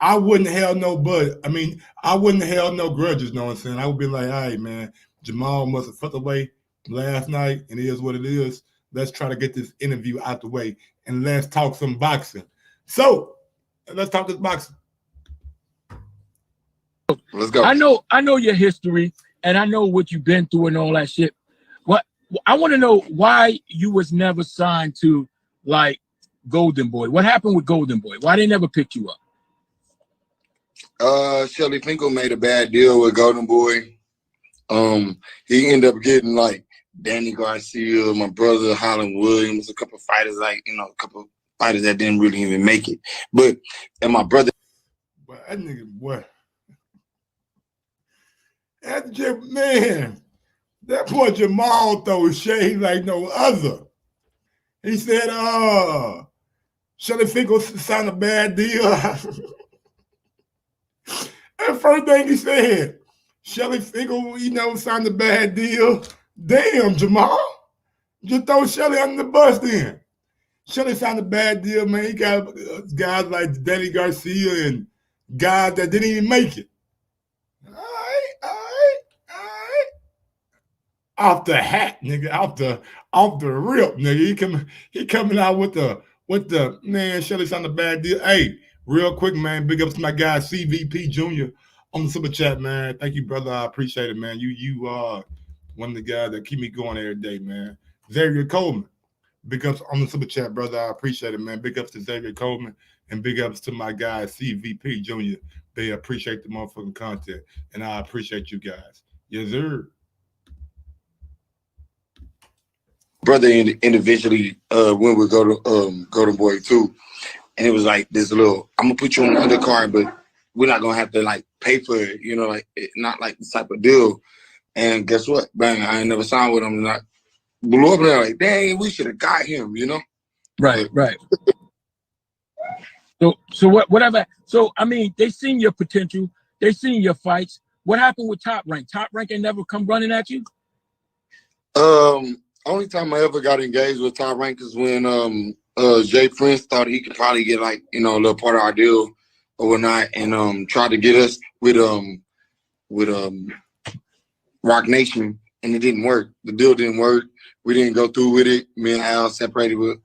I wouldn't held no I wouldn't held no grudges, you know what I'm saying? I would be like, hey man, Jermall must have fucked away last night, and it is what it is. Let's try to get this interview out the way and let's talk some boxing. So let's talk this boxing. Let's go. I know your history, and I know what you've been through and all that shit. What I want to know why you was never signed to like Golden Boy. What happened with Golden Boy? Why they never picked you up? Shelly Finkel made a bad deal with Golden Boy. He ended up getting like Danny Garcia, my brother Holland Williams, a couple fighters a couple fighters that didn't really even make it. And my brother. But that nigga, boy. That boy Jermall throws shade like no other. He said, Shelly Finkel signed a bad deal. That first thing he said, Shelly Finkel, signed a bad deal. Damn, Jermall. Just throw Shelly under the bus then. Shelly signed a bad deal, man. He got guys like Danny Garcia and guys that didn't even make it. All right. Off the hat, nigga. Off the rip, nigga. He coming out with the man. Shelly signed a bad deal. Hey, real quick, man. Big ups to my guy CVP Jr. on the super chat, man. Thank you, brother. I appreciate it, man. You are one of the guys that keep me going every day, man. Xavier Coleman. Big ups on the super chat, brother. I appreciate it, man. Big ups to Xavier Coleman and big ups to my guy CVP Jr. They appreciate the motherfucking content, and I appreciate you guys. Yes, sir. Brother individually went with Golden Boy too, and it was like this little. I'm gonna put you on the undercard, but we're not gonna have to like pay for it. Not like this type of deal. And guess what? Bang! I ain't never signed with him. Not blew up there like, dang, we should have got him. Right. So whatever. So I mean, they seen your potential. They seen your fights. What happened with Top Rank? Top Rank ain't never come running at you. Only time I ever got engaged with Top Rank is when Jay Prince thought he could probably get like a little part of our deal or whatnot, and tried to get us with Rock Nation, and it didn't work. The deal didn't work. We didn't go through with it. Me and Al separated with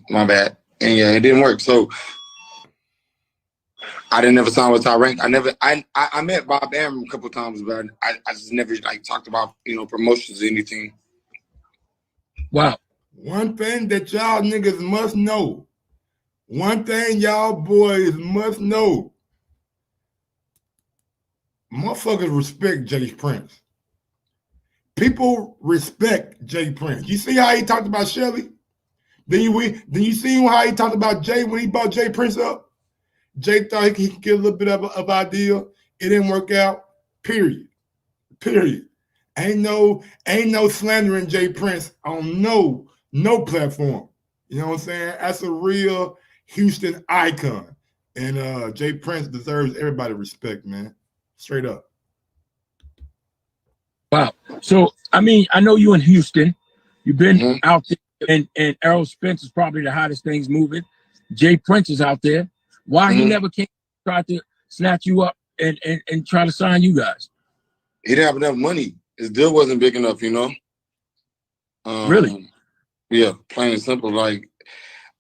my bad. And yeah, it didn't work. So I didn't ever sign with Top Rank. I met Bob Arum a couple of times, but I just never like talked about promotions or anything. Wow. One thing that y'all niggas must know. One thing y'all boys must know. Motherfuckers respect Jay Prince. People respect Jay Prince. You see how he talked about Shelly? Then you see how he talked about Jay when he brought Jay Prince up? Jay thought he could get a little bit of idea. It didn't work out. Period. Ain't no slandering Jay Prince on no platform. You know what I'm saying? That's a real Houston icon. And Jay Prince deserves everybody's respect, man. Straight up. Wow. So I mean, I know you in Houston. You've been out there, and Errol Spence is probably the hottest things moving. Jay Prince is out there. Why he never came try to snatch you up and try to sign you guys? He didn't have enough money. His deal wasn't big enough, Really? Yeah, plain and simple. Like,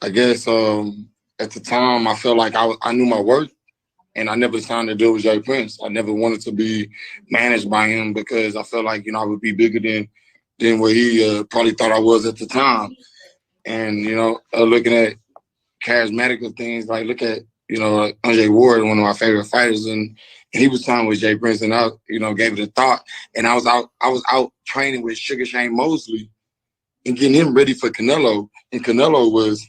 I guess at the time I felt like I knew my worth, and I never signed a deal with Jay Prince. I never wanted to be managed by him because I felt like I would be bigger than what he probably thought I was at the time. And looking at charismatic of things, like look at Andre Ward, one of my favorite fighters, and he was signed with Jay Prince, and I gave it a thought. And I was out training with Sugar Shane Mosley and getting him ready for Canelo. And Canelo was,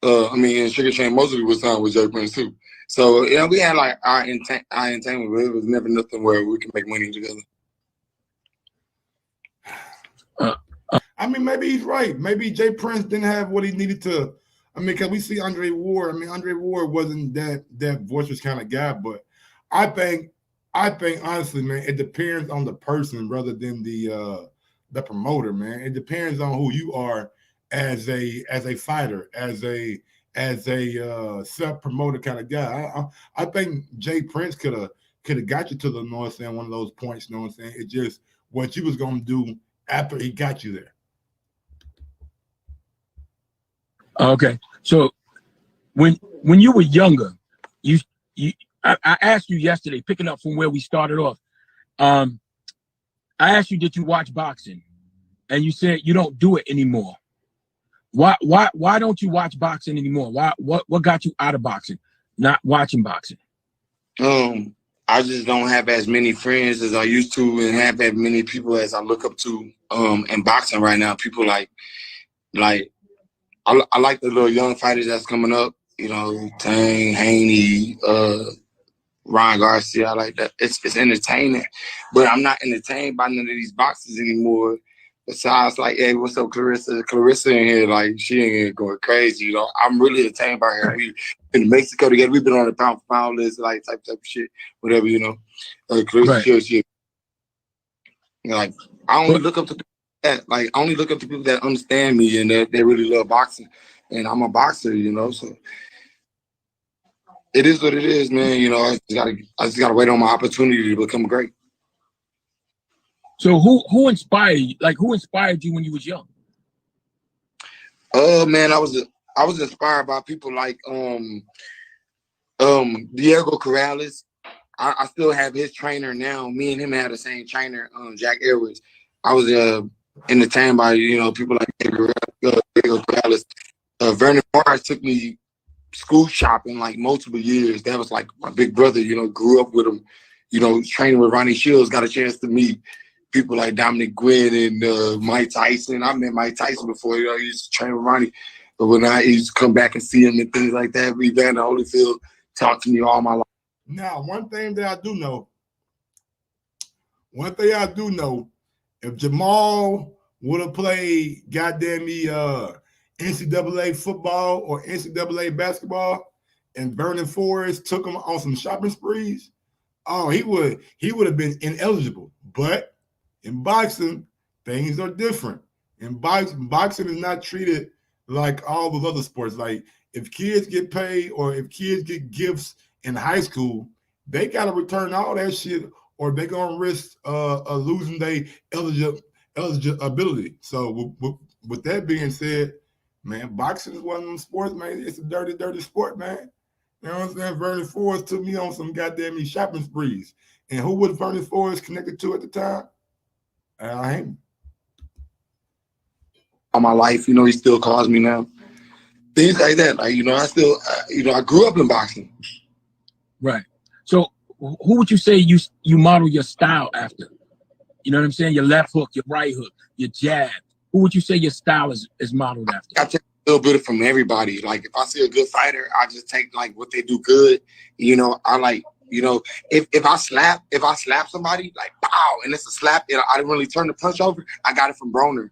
and Sugar Shane Mosley was signed with Jay Prince too. So we had like our entertainment, but it was never nothing where we could make money together. I mean, maybe he's right. Maybe Jay Prince didn't have what he needed to. I mean, because we see Andre Ward. I mean, Andre Ward wasn't that boisterous kind of guy, but I think honestly, man, it depends on the person rather than the promoter, man. It depends on who you are as a fighter, as a self-promoter kind of guy. I think Jay Prince could have got you to the North End one of those points. You know what I'm saying? It's just what you was gonna do after he got you there. Okay, so when you were younger, I asked you yesterday, picking up from where we started off. I asked you, did you watch boxing? And you said you don't do it anymore. Why don't you watch boxing anymore? What got you out of boxing, not watching boxing? I just don't have as many friends as I used to, and have as many people as I look up to in boxing right now. People like I like the little young fighters that's coming up. You know, Tang, Haney, Ryan Garcia. I like that. It's entertaining, but I'm not entertained by none of these boxers anymore. Besides, like, hey, what's up, Clarissa? Clarissa in here, like, she ain't here going crazy. You know, I'm really entertained by her. We been in Mexico together. We've been on the pound for pound list, like type of shit, whatever, you know. Clarissa, right. she, you know, like, I only look up to people that, like, I only look up to people that understand me and that they really love boxing. And I'm a boxer, you know, so it is what it is, man. You know, I just gotta wait on my opportunity to become great. So who inspired you? Like, who inspired you when you was young? Man, I was inspired by people like Diego Corrales. I still have his trainer now. Me and him had the same trainer, Jack Edwards. I was entertained by, you know, people like Diego Corrales. Vernon Morris took me school shopping like multiple years. That was like my big brother, you know, grew up with him, you know, training with Ronnie Shields, got a chance to meet people like Dominic Gwynn and Mike Tyson. I met Mike Tyson before, you know, he used to train with Ronnie. But when I used to come back and see him and things like that, Evander Holyfield talked to me all my life. Now, one thing I do know, if Jermall would have played goddamn me NCAA football or NCAA basketball and Vernon Forrest took him on some shopping sprees, oh, he would have been ineligible. But in boxing, things are different. In boxing is not treated like all those other sports. Like, if kids get paid or if kids get gifts in high school, they got to return all that shit or they're going to risk losing their eligibility. So with that being said, man, boxing is one of them sports, man. It's a dirty, dirty sport, man. You know what I'm saying? Vernon Forrest took me on some goddamn shopping sprees. And who was Vernon Forrest connected to at the time? I ain't. All my life, you know, he still calls me now. Things like that. Like, you know, I grew up in boxing. Right. So who would you say you model your style after? You know what I'm saying? Your left hook, your right hook, your jab. Who would you say your style is modeled after? I take a little bit from everybody. Like, if I see a good fighter, I just take like what they do good. You know, I like, you know, if I slap somebody, like, pow, and it's a slap, and I didn't really turn the punch over, I got it from Broner.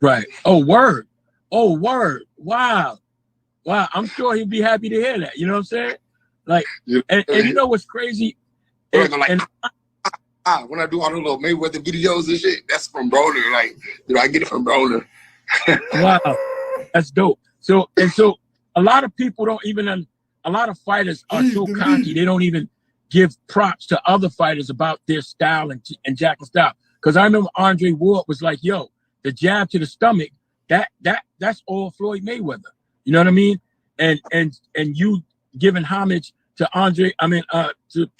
Right. Oh, word. Wow. I'm sure he'd be happy to hear that. You know what I'm saying? Like, and you know what's crazy? When I do all the little Mayweather videos and shit, that's from Broner. Like, you know, I get it from Broner. Wow, that's dope. So a lot of people don't even. A lot of fighters are so cocky they don't even give props to other fighters about their style and jacking style. Because I remember Andre Ward was like, "Yo, the jab to the stomach, that's all Floyd Mayweather." You know what I mean? And you giving homage to to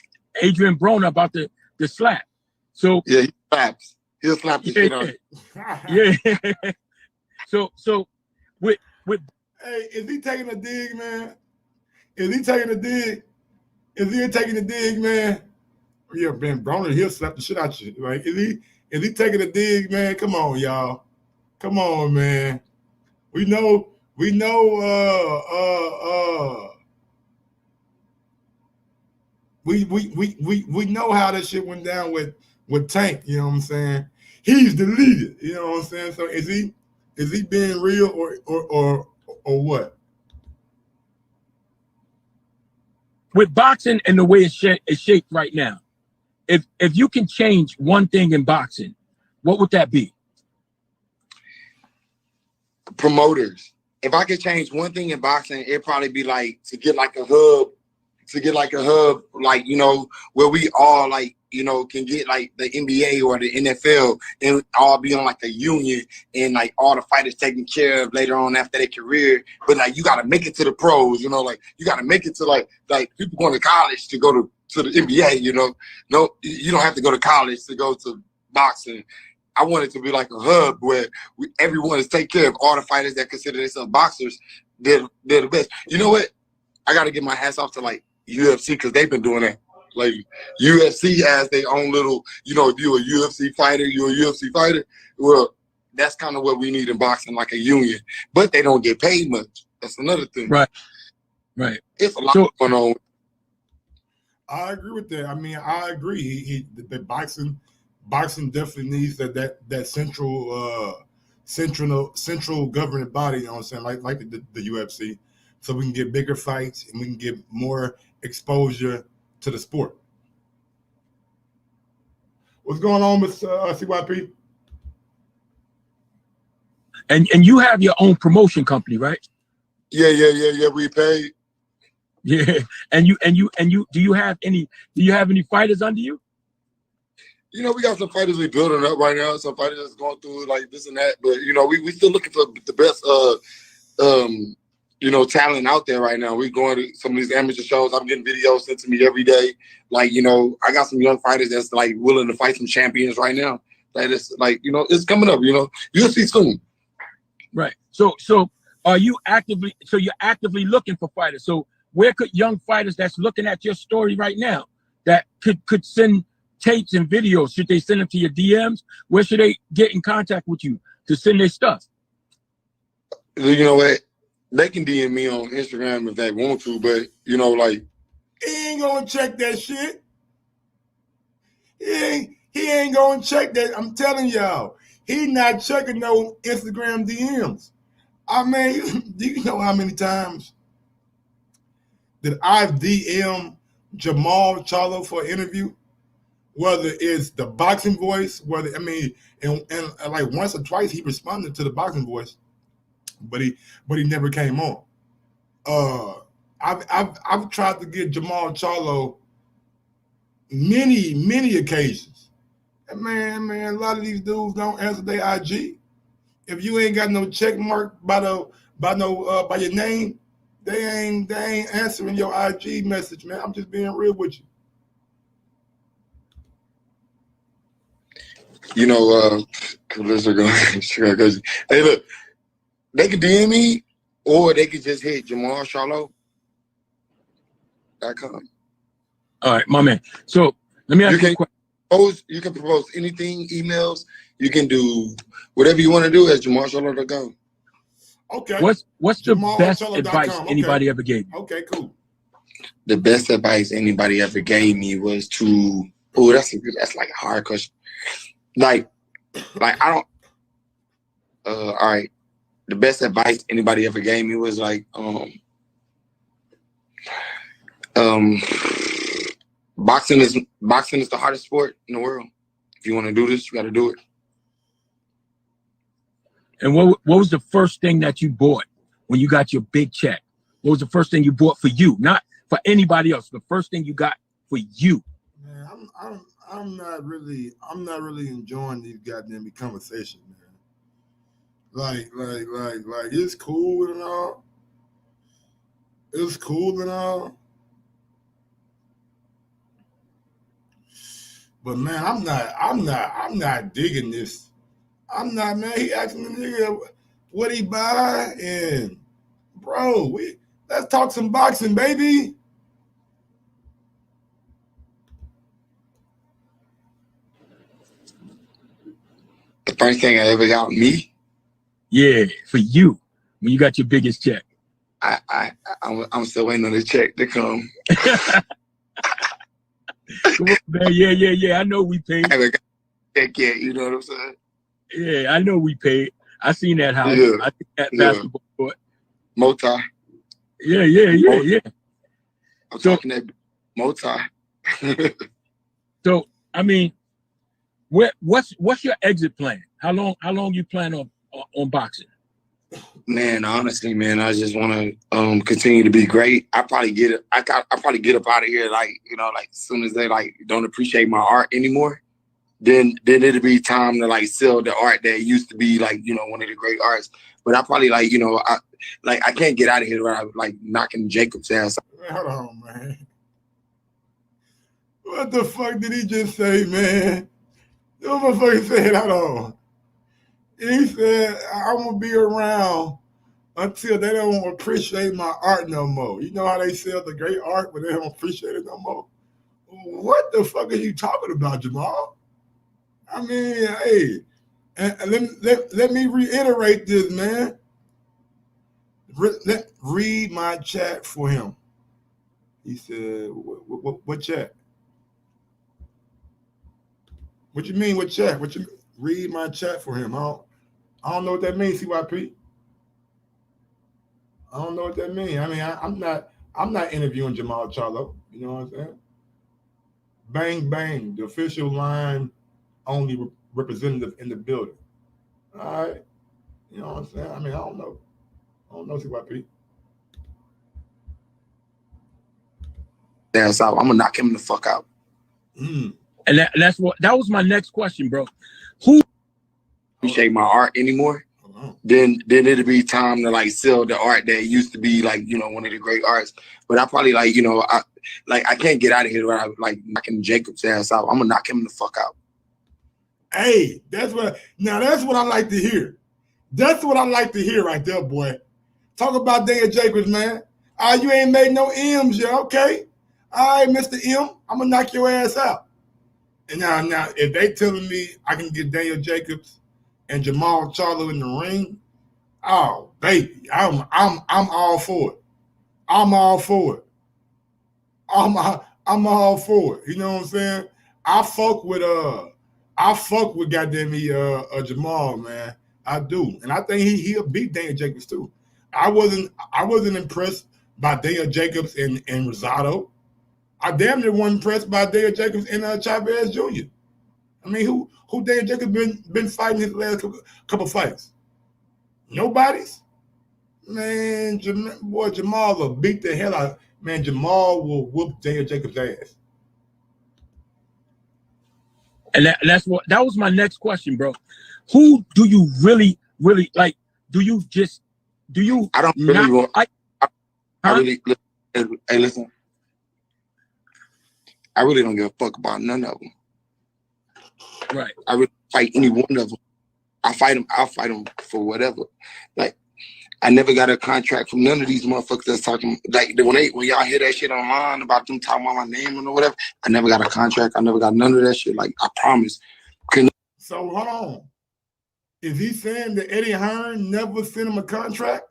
Adrian Broner about the slap. So yeah, he slaps. He'll slap the shit out. Yeah. So with hey, is he taking a dig, man? Is he taking a dig? Man? Yeah, Ben Broner, he'll slap the shit out you. Like, is he taking a dig, man? Come on, y'all. Come on, man. We know we know how that shit went down with Tank, you know what I'm saying? He's the leader, you know what I'm saying? So is he being real or what? With boxing and the way it's shaped right now, if you can change one thing in boxing, what would that be? promoters. If I could change one thing in boxing, it'd probably be like to get like a hub, like, you know, where we all like, you know, can get like the NBA or the NFL and all be on like a union and like all the fighters taken care of later on after their career. But like you got to make it to the pros, you know, like you got to make it to like people going to college to go to the NBA, you know. No, you don't have to go to college to go to boxing. I want it to be like a hub where everyone is take care of all the fighters that consider themselves boxers. They're the best. You know what? I got to give my hats off to like UFC because they've been doing that. Like UFC has their own little, you know, if you're a UFC fighter, you're a UFC fighter. Well, that's kind of what we need in boxing, like a union. But they don't get paid much. That's another thing. Right. It's a lot going on. I agree with that. I mean, I agree. The boxing definitely needs that central governing body. You know what I'm saying? Like the UFC, so we can get bigger fights and we can get more exposure to the sport. What's going on with CYP? And you have your own promotion company, right? Yeah. We paid. Yeah. And you do you have any fighters under you? You know, we got some fighters we building up right now. Some fighters that's going through like this and that. But you know, we still looking for the best you know, talent out there right now. We going to some of these amateur shows. I'm getting videos sent to me every day. Like, you know, I got some young fighters that's like willing to fight some champions right now. That is like, you know, it's coming up, you know. You'll see soon. Right. So you're actively looking for fighters. So where could young fighters that's looking at your story right now that could send tapes and videos? Should they send them to your DMs? Where should they get in contact with you to send their stuff? You know what? They can DM me on Instagram if they want to, but you know, like he ain't gonna check that shit. He ain't gonna check that. I'm telling y'all, he not checking no Instagram DMs. I mean, do you know how many times that I've DM'd JERMALL CHARLO for an interview? Whether it's the boxing voice, and like once or twice he responded to the boxing voice, but he never came on. I've tried to get JERMALL CHARLO many occasions. And man, a lot of these dudes don't answer their IG. If you ain't got no check mark by your name, they ain't answering your IG message, man. I'm just being real with you. You know, hey, look, they can DM me or they can just hit JERMALLCharlo.com. All right, my man. So let me ask you a question. You can propose anything, emails. You can do whatever you want to do at JERMALLCharlo.com. Okay. What's the best advice anybody ever gave you? Okay, cool. The best advice anybody ever gave me was to. Oh, that's like a hard question. Like I don't. All right. The best advice anybody ever gave me was like, boxing is the hardest sport in the world. If you want to do this, you got to do it. And what was the first thing that you bought when you got your big check? What was the first thing you bought for you, not for anybody else? The first thing you got for you. Man, I'm not really enjoying these goddamn conversations, man. Like it's cool and all. It's cool and all. But man, I'm not digging this. I'm not, man. He asking the nigga what he buy, and bro, let's talk some boxing, baby. The first thing I ever got me? Yeah, for you, when you got your biggest check. I'm still waiting on the check to come. Come on, man. Yeah. I know we paid. I haven't got the check yet, you know what I'm saying? Yeah, I know we paid. I seen that house. Yeah. I think that basketball court. Moti. Yeah. I'm talking that Moti. So, I mean, what's your exit plan? How long you plan on boxing? Man, honestly, man, I just want to continue to be great. I probably get it. I probably get up out of here like like as soon as they like don't appreciate my art anymore. Then it'll be time to like sell the art that used to be like one of the great arts. But I probably I can't get out of here without like knocking Jacob's ass. Man, hold on, man. What the fuck did he just say, man? The motherfucker said, hold on. He said, I'm gonna be around until they don't appreciate my art no more. You know how they sell the great art, but they don't appreciate it no more? What the fuck are you talking about, Jamal? I mean, hey, and let me reiterate this, man. Read my chat for him. He said, what chat? What you mean, what chat? What you read my chat for him? I don't know what that means, CYP. I don't know what that means. I mean, I'm not interviewing JERMALL CHARLO. You know what I'm saying? Bang bang, the official line only representative in the building. All right. You know what I'm saying? I mean, I don't know. CYP. Ass out. I'm gonna knock him the fuck out. And that was my next question, bro. Who appreciate my art anymore? Then it'll be time to like sell the art that used to be like one of the great arts. But I probably I can't get out of here without like knocking Jacob's ass out. I'm gonna knock him the fuck out. Hey, that's what I like to hear. That's what I like to hear right there, boy. Talk about Daniel Jacobs, man. You ain't made no M's yet, okay? All right, Mr. M, I'm gonna knock your ass out. And now, if they telling me I can get Daniel Jacobs and JERMALL CHARLO in the ring, oh baby, I'm all for it. I'm all for it. I'm all for it. You know what I'm saying? I fuck with goddamn JERMALL, man. I do, and I think he'll beat Daniel Jacobs too. I wasn't impressed by Daniel Jacobs and Rosado. I damn near wasn't impressed by Daniel Jacobs and Chavez Jr. I mean, who Daniel Jacobs been fighting his last couple fights? Nobody's. Man, JERMALL will beat the hell out. Man, JERMALL will whoop Daniel Jacobs' ass. And that was my next question, bro. Who do you really like? Do you? I don't really want. I really. Hey, listen. I really don't give a fuck about none of them. Right. I really fight any one of them. I'll fight them for whatever. Like, I never got a contract from none of these motherfuckers that's talking. Like, when y'all hear that shit online about them talking about my name or whatever, I never got a contract. I never got none of that shit. Like, I promise. So, hold on. Is he saying that Eddie Hearn never sent him a contract?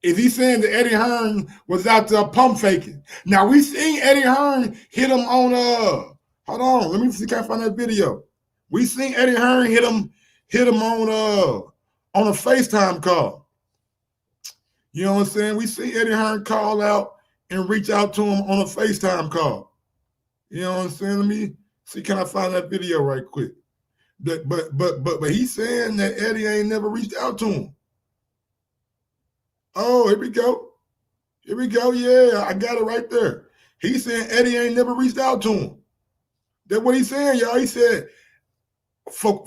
Is he saying that Eddie Hearn was out there pump faking? Now, we seen Eddie Hearn hit him on hold on, let me see if I can find that video. We seen Eddie Hearn hit him on a FaceTime call. You know what I'm saying? We see Eddie Hearn call out and reach out to him on a FaceTime call. You know what I'm saying? Let me see, can I find that video right quick? But he's saying that Eddie ain't never reached out to him. Oh, here we go. Here we go. Yeah, I got it right there. He's saying Eddie ain't never reached out to him. That's what he's saying, y'all. He said, for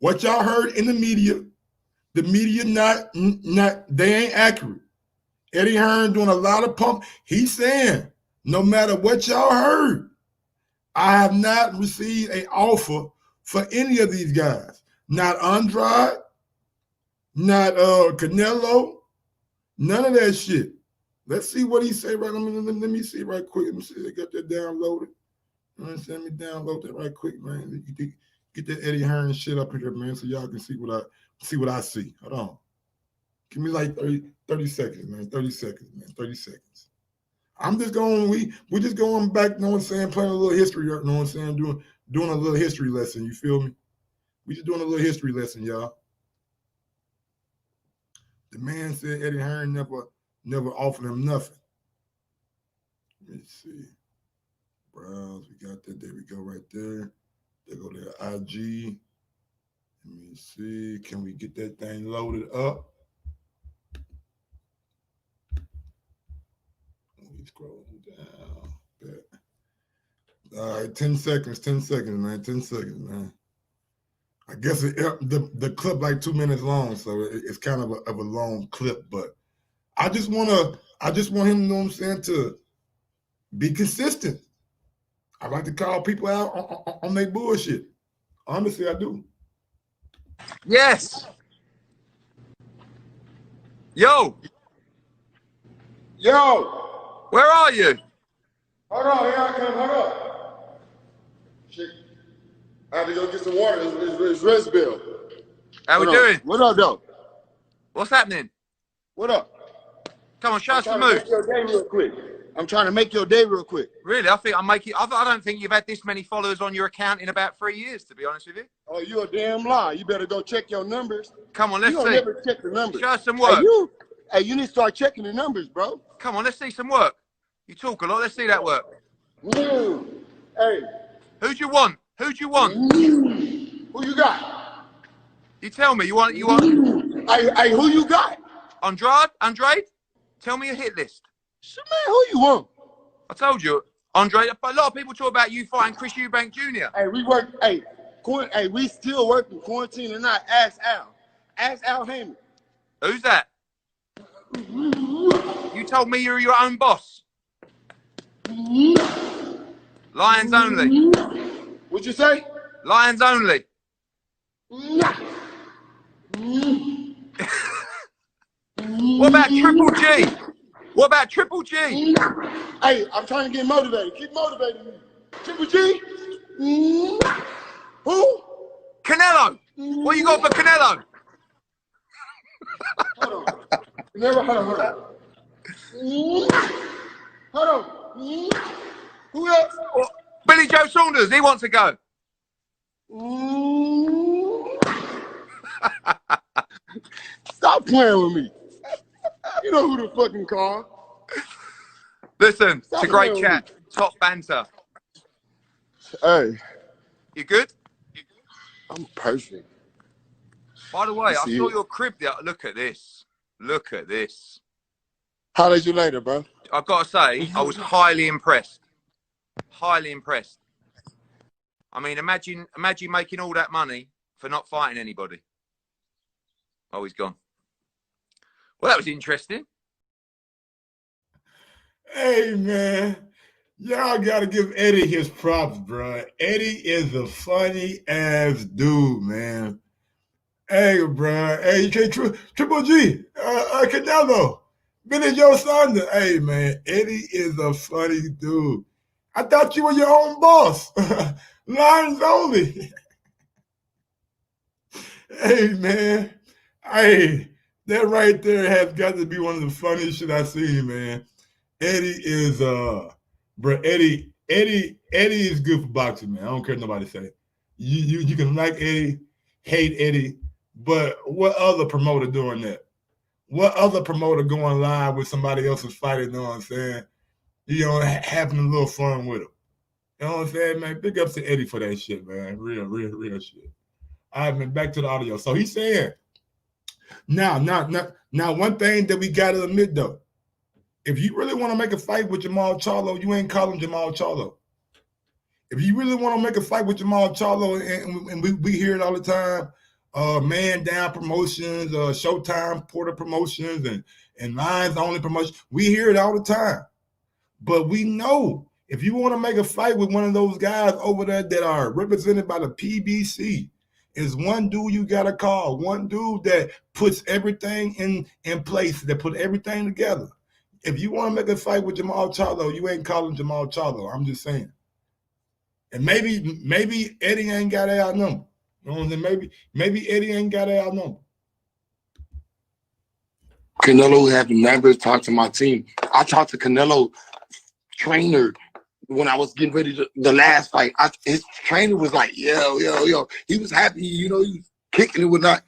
what y'all heard in the media not they ain't accurate. Eddie Hearn doing a lot of pump. He's saying, no matter what y'all heard, I have not received an offer for any of these guys. Not Andrade, not Canelo, none of that shit. Let's see what he say right. Let me see right quick. Let me see if I got that downloaded. Let me download that right quick, man. Get that Eddie Hearn shit up here, man, so y'all can see what I see. Hold on. Give me like 30 seconds, man. 30 seconds, man. 30 seconds. I'm just going, we're just going back, you know what I'm saying, playing a little history, you know what I'm saying, doing a little history lesson, you feel me? We just doing a little history lesson, y'all. The man said Eddie Hearn never offered him nothing. Let me see. Browse, we got that. There we go right there. They go to IG. Let me see. Can we get that thing loaded up? We scrolling down. All right, 10 seconds, 10 seconds, man. 10 seconds, man. I guess the clip like 2 minutes long, so it's kind of a long clip, but I just want him, you know what I'm saying, to be consistent. I like to call people out on their bullshit. Honestly, I do. Yes. Yo. Yo, Where are you? hold on, here I come. Hold up. Shit, I have to go get some water. It's rest bill. How we doing? What up, though? What's happening? What up? Come on, show us the I'm trying to moves. make your day real quick. I'm trying to make your day real quick. Really, I think I'm making. I don't think you've had this many followers on your account in about 3 years, to be honest with you. Oh, you a damn lie. You better go check your numbers. Come on, let's You don't see. never check the numbers. Show us some work. Hey, you need to start checking the numbers, bro. Come on, let's see some work. You talk a lot. Let's see that work. Hey. Who do you want? Who do you want? Who you got? You tell me. You want? Hey, who you got? Andrade? Tell me your hit list. So, man, who you want? I told you, Andre. A lot of people talk about you fighting Chris Eubank Jr. Hey, we work. Hey, we still working quarantine and not. Ask Al. Ask Al Heyman. Who's that? You told me you're your own boss. Lions only. What'd you say? Lions only. What about Triple G? What about Triple G? Hey, I'm trying to get motivated. Keep motivating me. Triple G? Who? Canelo. What you got for Canelo? Hold on. Hold on. Who else? Billy Joe Saunders. He wants to go. Stop playing with me. You know who the fucking call. Listen, it's a great chat. Top banter. Hey. You good? I'm perfect. By the way, I saw your crib there. Look at this. Look at this. Holler at you later, bro. I've got to say, I was highly impressed. Highly impressed. I mean, imagine making all that money for not fighting anybody. Oh, he's gone. Well, that was interesting. Hey, man. Y'all got to give Eddie his props, bro. Eddie is a funny-ass dude, man. Hey, bro. Hey, Triple G. Canelo. Billy Joe Saunders. Hey, man. Eddie is a funny dude. I thought you were your own boss. Lions only. Hey, man. Hey, that right there has got to be one of the funniest shit I've seen, man. Eddie is bro, Eddie is good for boxing, man. I don't care what nobody say. You can like Eddie, hate Eddie, but what other promoter doing that? What other promoter going live with somebody else's fight, you know what I'm saying? You know, having a little fun with him. You know what I'm saying, man? Big ups to Eddie for that shit, man. Real shit. All right, man, back to the audio. So he's saying, now, one thing that we got to admit, though, if you really want to make a fight with JERMALL CHARLO, you ain't calling JERMALL CHARLO. If you really want to make a fight with JERMALL CHARLO, and we hear it all the time, Man Down Promotions, Showtime Porter Promotions, and Lions Only Promotions, we hear it all the time. But we know if you want to make a fight with one of those guys over there that are represented by the PBC, is one dude you got to call, one dude that puts everything in place, that put everything together. If you want to make a fight with JERMALL CHARLO, you ain't calling JERMALL CHARLO. I'm just saying. And maybe Eddie ain't got our number. You know what I'm saying? Maybe Eddie ain't got our number. Canelo have never talked to my team. I talked to Canelo trainer when I was getting ready to the last fight. His trainer was like, yo. He was happy, you know, he was kicking it whatnot.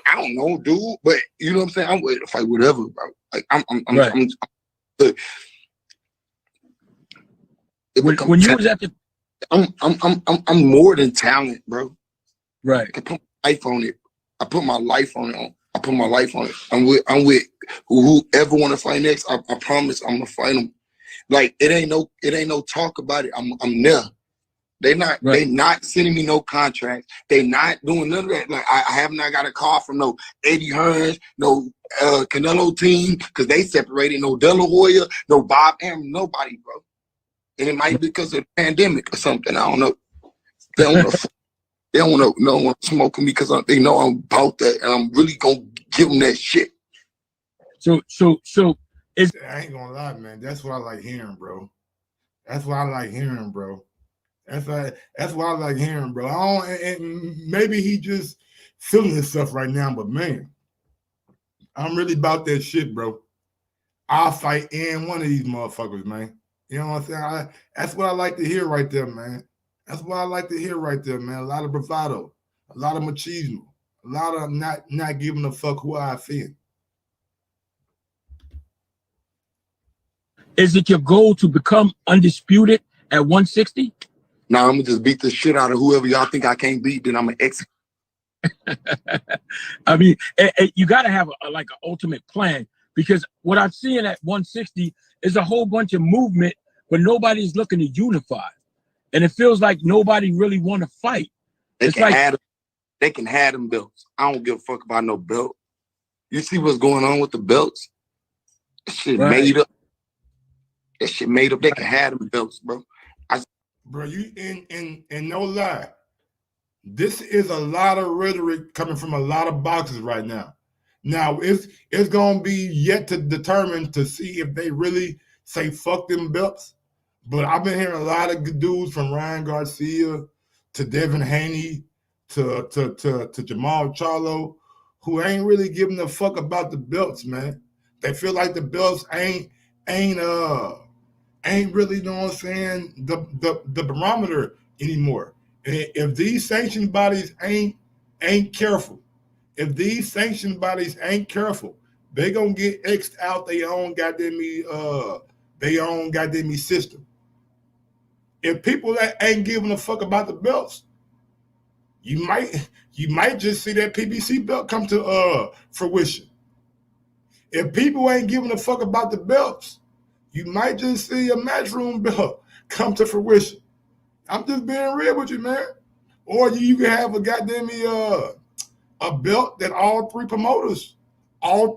I don't know, dude, but you know what I'm saying? I'm ready to fight whatever, bro. Like I'm good. When you was at the I'm more than talent, bro. right. life on it. I put my life on it. I put my life on it. I'm with whoever want to fight next. I promise I'm gonna fight them. Like it ain't no talk about it. I'm there. They not sending me no contracts. They not doing none of that. Like I have not got a call from no Eddie Hearns, no Canelo team, because they separated, no De La Hoya, no Bob Arum, nobody, bro. And it might be because of the pandemic or something. I don't know. They don't know. They don't want to no one smoking me because they know I'm about that, and I'm really gonna give them that shit. So it's. I ain't gonna lie, man. That's what I like hearing, bro. That's what I like hearing, bro. That's what I like hearing, bro. And maybe he just feeling himself right now, but man, I'm really about that shit, bro. I'll fight any one of these motherfuckers, man. You know what I'm saying? That's what I like to hear right there, man. That's what I like to hear right there, man. A lot of bravado, a lot of machismo, a lot of not giving a fuck who I feel. Is it your goal to become undisputed at 160? Now I'm gonna just beat the shit out of whoever y'all think I can't beat. Then I'm gonna execute. I mean, you got to have like an ultimate plan, because what I'm seeing at 160 is a whole bunch of movement, but nobody's looking to unify, and it feels like nobody really want to fight. They can have them belts. I don't give a fuck about no belt. You see what's going on with the belts? That shit made up. That shit made up. They can have them belts, bro. Bro, you in no lie. This is a lot of rhetoric coming from a lot of boxers right now. Now it's gonna be yet to determine to see if they really say fuck them belts. But I've been hearing a lot of good dudes from Ryan Garcia to Devin Haney to JERMALL CHARLO who ain't really giving a fuck about the belts, man. They feel like the belts ain't really, you know what I'm saying, the barometer anymore. And if these sanction bodies ain't careful, they gonna get X'd out their own goddamn system. If people that ain't giving a fuck about the belts, you might just see that PBC belt come to fruition. If people ain't giving a fuck about the belts, you might just see a Matchroom belt come to fruition. I'm just being real with you, man. Or you can have a goddamn a belt that all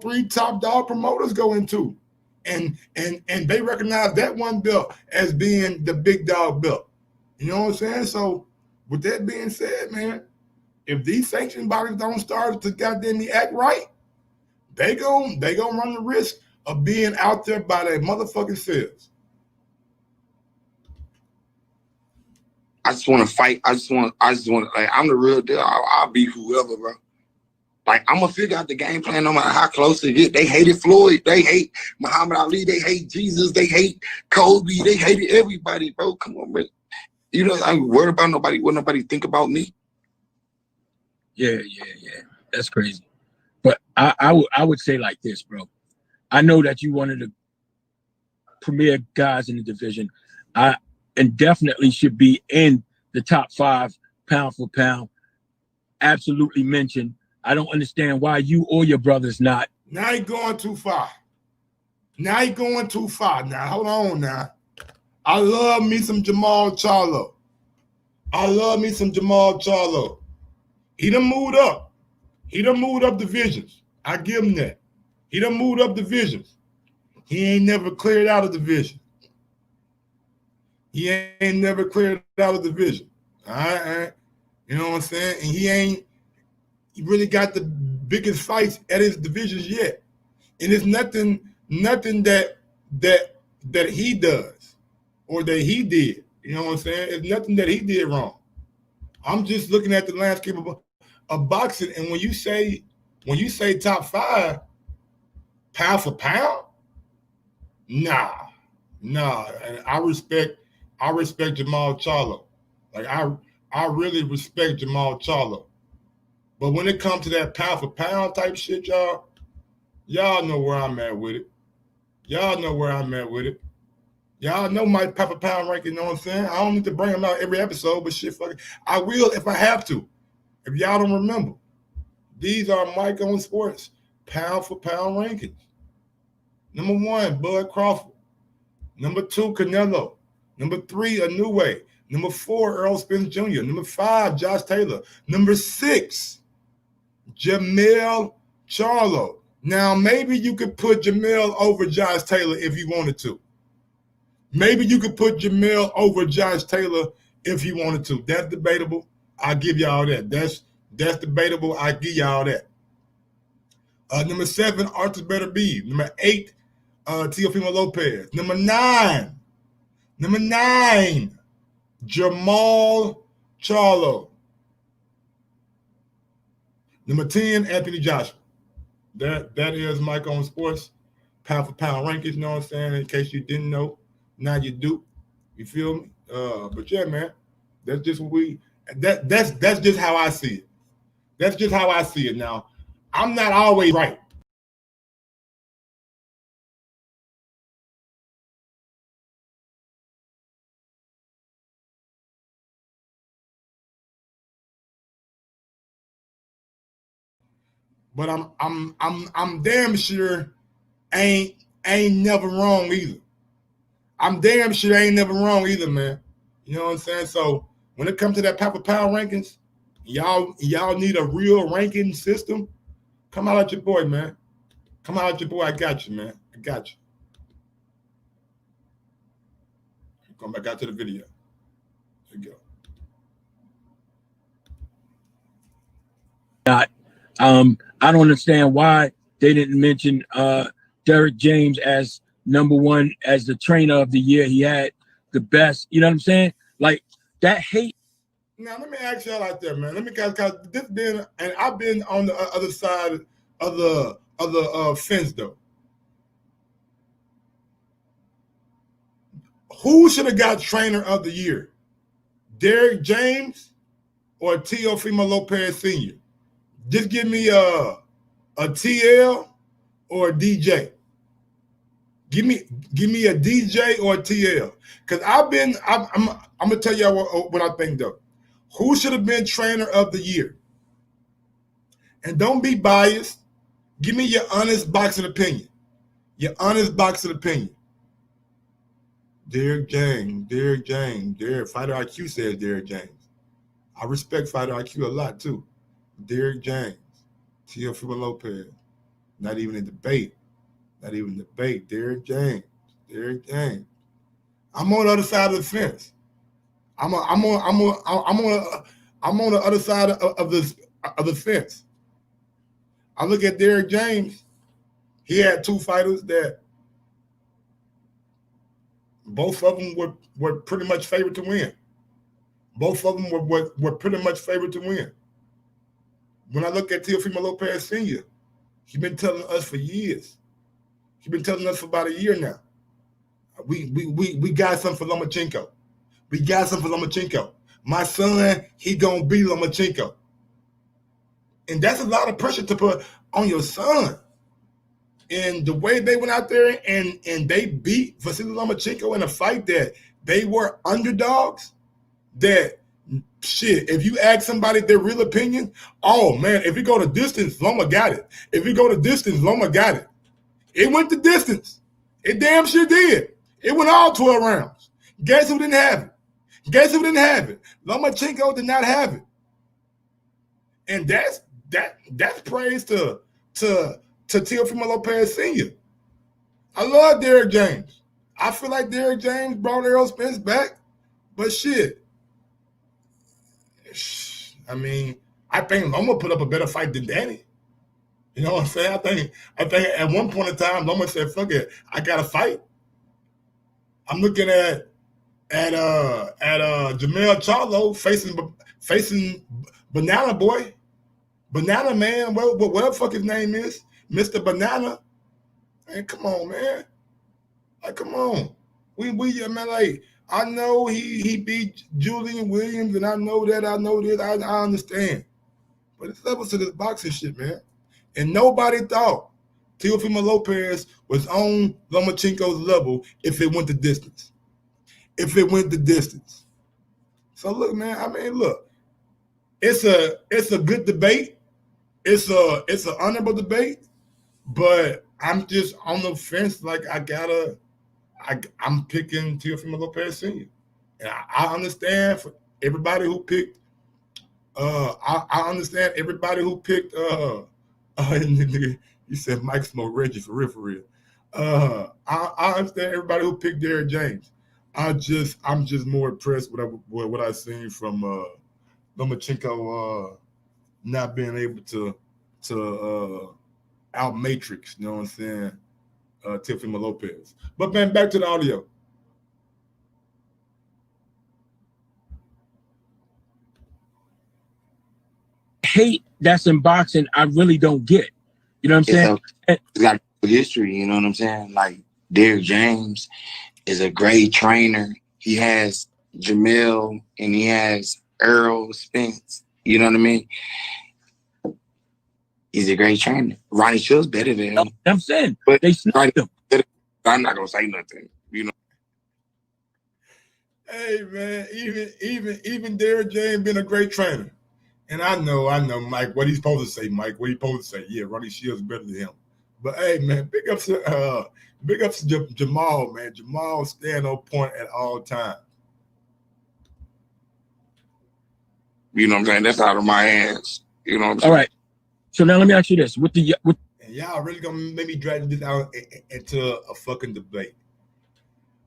three top dog promoters go into, and they recognize that one belt as being the big dog belt. You know what I'm saying? So with that being said, man, if these sanction bodies don't start to goddamn act right, they gon' run the risk of being out there by their motherfucking selves. I just want to fight. I just want. Like, I'm the real deal. I'll be whoever, bro. Like, I'm gonna figure out the game plan no matter how close they get. They hated Floyd. They hate Muhammad Ali. They hate Jesus. They hate Kobe. They hated everybody, bro. Come on, man. You know, I ain't worried about nobody. What nobody think about me? Yeah. That's crazy. But I would say like this, bro. I know that you one of the premier guys in the division. And definitely should be in the top 5 pound for pound. Absolutely mentioned. I don't understand why you or your brother's not. Now he going too far. Now, hold on now. I love me some JERMALL CHARLO. He done moved up. Divisions. I give him that. He done moved up divisions. He ain't never cleared out a division. All right. You know what I'm saying? And he really got the biggest fights at his divisions yet. And it's nothing that he does or that he did. You know what I'm saying? It's nothing that he did wrong. I'm just looking at the landscape of boxing, and when you say top 5 pound for pound, nah. And I respect JERMALL CHARLO. Like I really respect JERMALL CHARLO. But when it comes to that pound for pound type shit, y'all know where I'm at with it. Y'all know my pound for pound ranking, you know what I'm saying? I don't need to bring them out every episode, but shit, fuck it. I will if I have to. If y'all don't remember, these are Mike on Sports pound for pound rankings. Number 1, Bud Crawford. Number 2, Canelo. Number 3, Inoue. Number 4, Earl Spence Jr. Number 5, Josh Taylor. Number 6, JERMALL CHARLO. Now, maybe you could put JERMALL over Josh Taylor if you wanted to. Maybe you could put JERMALL over Josh Taylor if you wanted to. That's debatable. I'll give y'all that. That's debatable. I give y'all that. Number 7, Arthur Better Be. Number 8, Teofimo Lopez. Number 9, JERMALL CHARLO. Number 10, Anthony Joshua. That is Mike on Sports pound for pound rankings. You know what I'm saying? In case you didn't know, now you do. You feel me? But yeah, man, that's just what that's just how I see it. That's just how I see it. Now, I'm not always right. But I'm damn sure ain't never wrong either. I'm damn sure ain't never wrong either, man. You know what I'm saying? So when it comes to that pound for pound rankings, y'all need a real ranking system. Come out at your boy, man. Come out at your boy. I got you, man. I got you. Come back out to the video. There you go. I don't understand why they didn't mention Derrick James as number 1 as the trainer of the year. He had the best, you know what I'm saying? Like that hate. Now let me ask y'all out there, man. Let me cause this been, and I've been on the other side of the fence though. Who should have got trainer of the year? Derrick James or Teofimo Lopez Sr.? Just give me a TL or a DJ. Give me a DJ or a TL. Because I'm gonna tell y'all what I think though. Who should have been trainer of the year? And don't be biased. Give me your honest boxing opinion. Your honest boxing opinion. Derrick James. Fighter IQ says Derrick James. I respect Fighter IQ a lot too. Derrick James. Teofimo Lopez. Not even a debate. Derrick James. I'm on the other side of the fence. I'm on the other side of the fence. I look at Derrick James. He had 2 fighters that both of them were pretty much favored to win. Both of them were pretty much favored to win. When I look at Teofimo Lopez Sr., he's been telling us for years. He's been telling us for about a year now. We got something for Lomachenko. My son, he gonna beat Lomachenko. And that's a lot of pressure to put on your son. And the way they went out there and they beat Vasily Lomachenko in a fight that they were underdogs, that shit, if you ask somebody their real opinion, oh man, if we go to distance, Loma got it. It went the distance. It damn sure did. It went all 12 rounds. Guess who didn't have it? Lomachenko did not have it. And that's praise to Teofimo Lopez Sr. I love Derrick James. I feel like Derrick James brought Errol Spence back, but shit. I mean, I think Loma put up a better fight than Danny. You know what I'm saying? I think at one point in time, Loma said, "Fuck it, I got to fight." I'm looking at JERMALL CHARLO facing Banana Boy, Banana Man, whatever the fuck his name is, Mr. Banana. Man, come on, man. Like, come on. We man, like, I know he beat Julian Williams, and I know that, I know this, I understand. But it's levels to this boxing shit, man. And nobody thought Teofimo Lopez was on Lomachenko's level if it went the distance. So look, man, I mean, look. it's a good debate. It's an honorable debate, but I'm just on the fence. Like I'm picking Teofimo Lopez Sr. And I understand for everybody who picked. I understand everybody who picked. You said Mike Smoke Reggie for real. I understand everybody who picked Derrick James. I'm just more impressed with what I've seen from Lomachenko not being able to out matrix. You know what I'm saying? Teofimo Lopez. But man, back to the audio. Hate that's in boxing, I really don't get. You know what I'm saying? It's got history, you know what I'm saying? Like Derrick James is a great trainer. He has JERMALL and he has Errol Spence. You know what I mean? He's a great trainer. Ronnie Chill's better than him. I'm saying, but they sniped him. I'm not gonna say nothing, you know. Hey man, even Derrick James been a great trainer. And I know, Mike, what he's supposed to say, Mike. What he's supposed to say. Yeah, Ronnie Shields better than him. But hey, man, big ups to Jermall, man. Jermall stand on point at all times. You know what I'm saying? That's out of my hands. You know what I'm saying? All right. So now let me ask you this: and y'all really gonna make me drag this out into a fucking debate.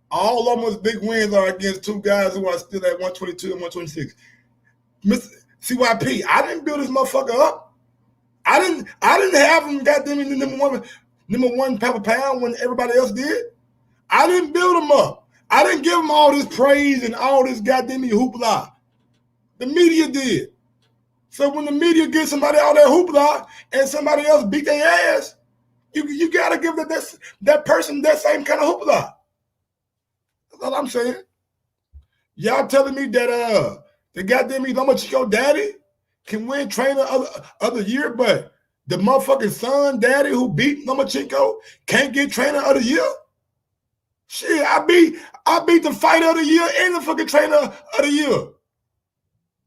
All almost big wins are against two guys who are still at 122 and 126. CYP, I didn't build this motherfucker up. I didn't have him goddamn in the number one pound when everybody else did. I didn't build him up. I didn't give him all this praise and all this goddamn hoopla. The media did. So when the media gives somebody all that hoopla and somebody else beat their ass, you gotta give that person that same kind of hoopla. That's all I'm saying. Y'all telling me that the goddamn Lomachenko daddy can win trainer of the year, but the motherfucking son daddy who beat Lomachenko can't get trainer of the year? Shit, I beat the fighter of the year and the fucking trainer of the year.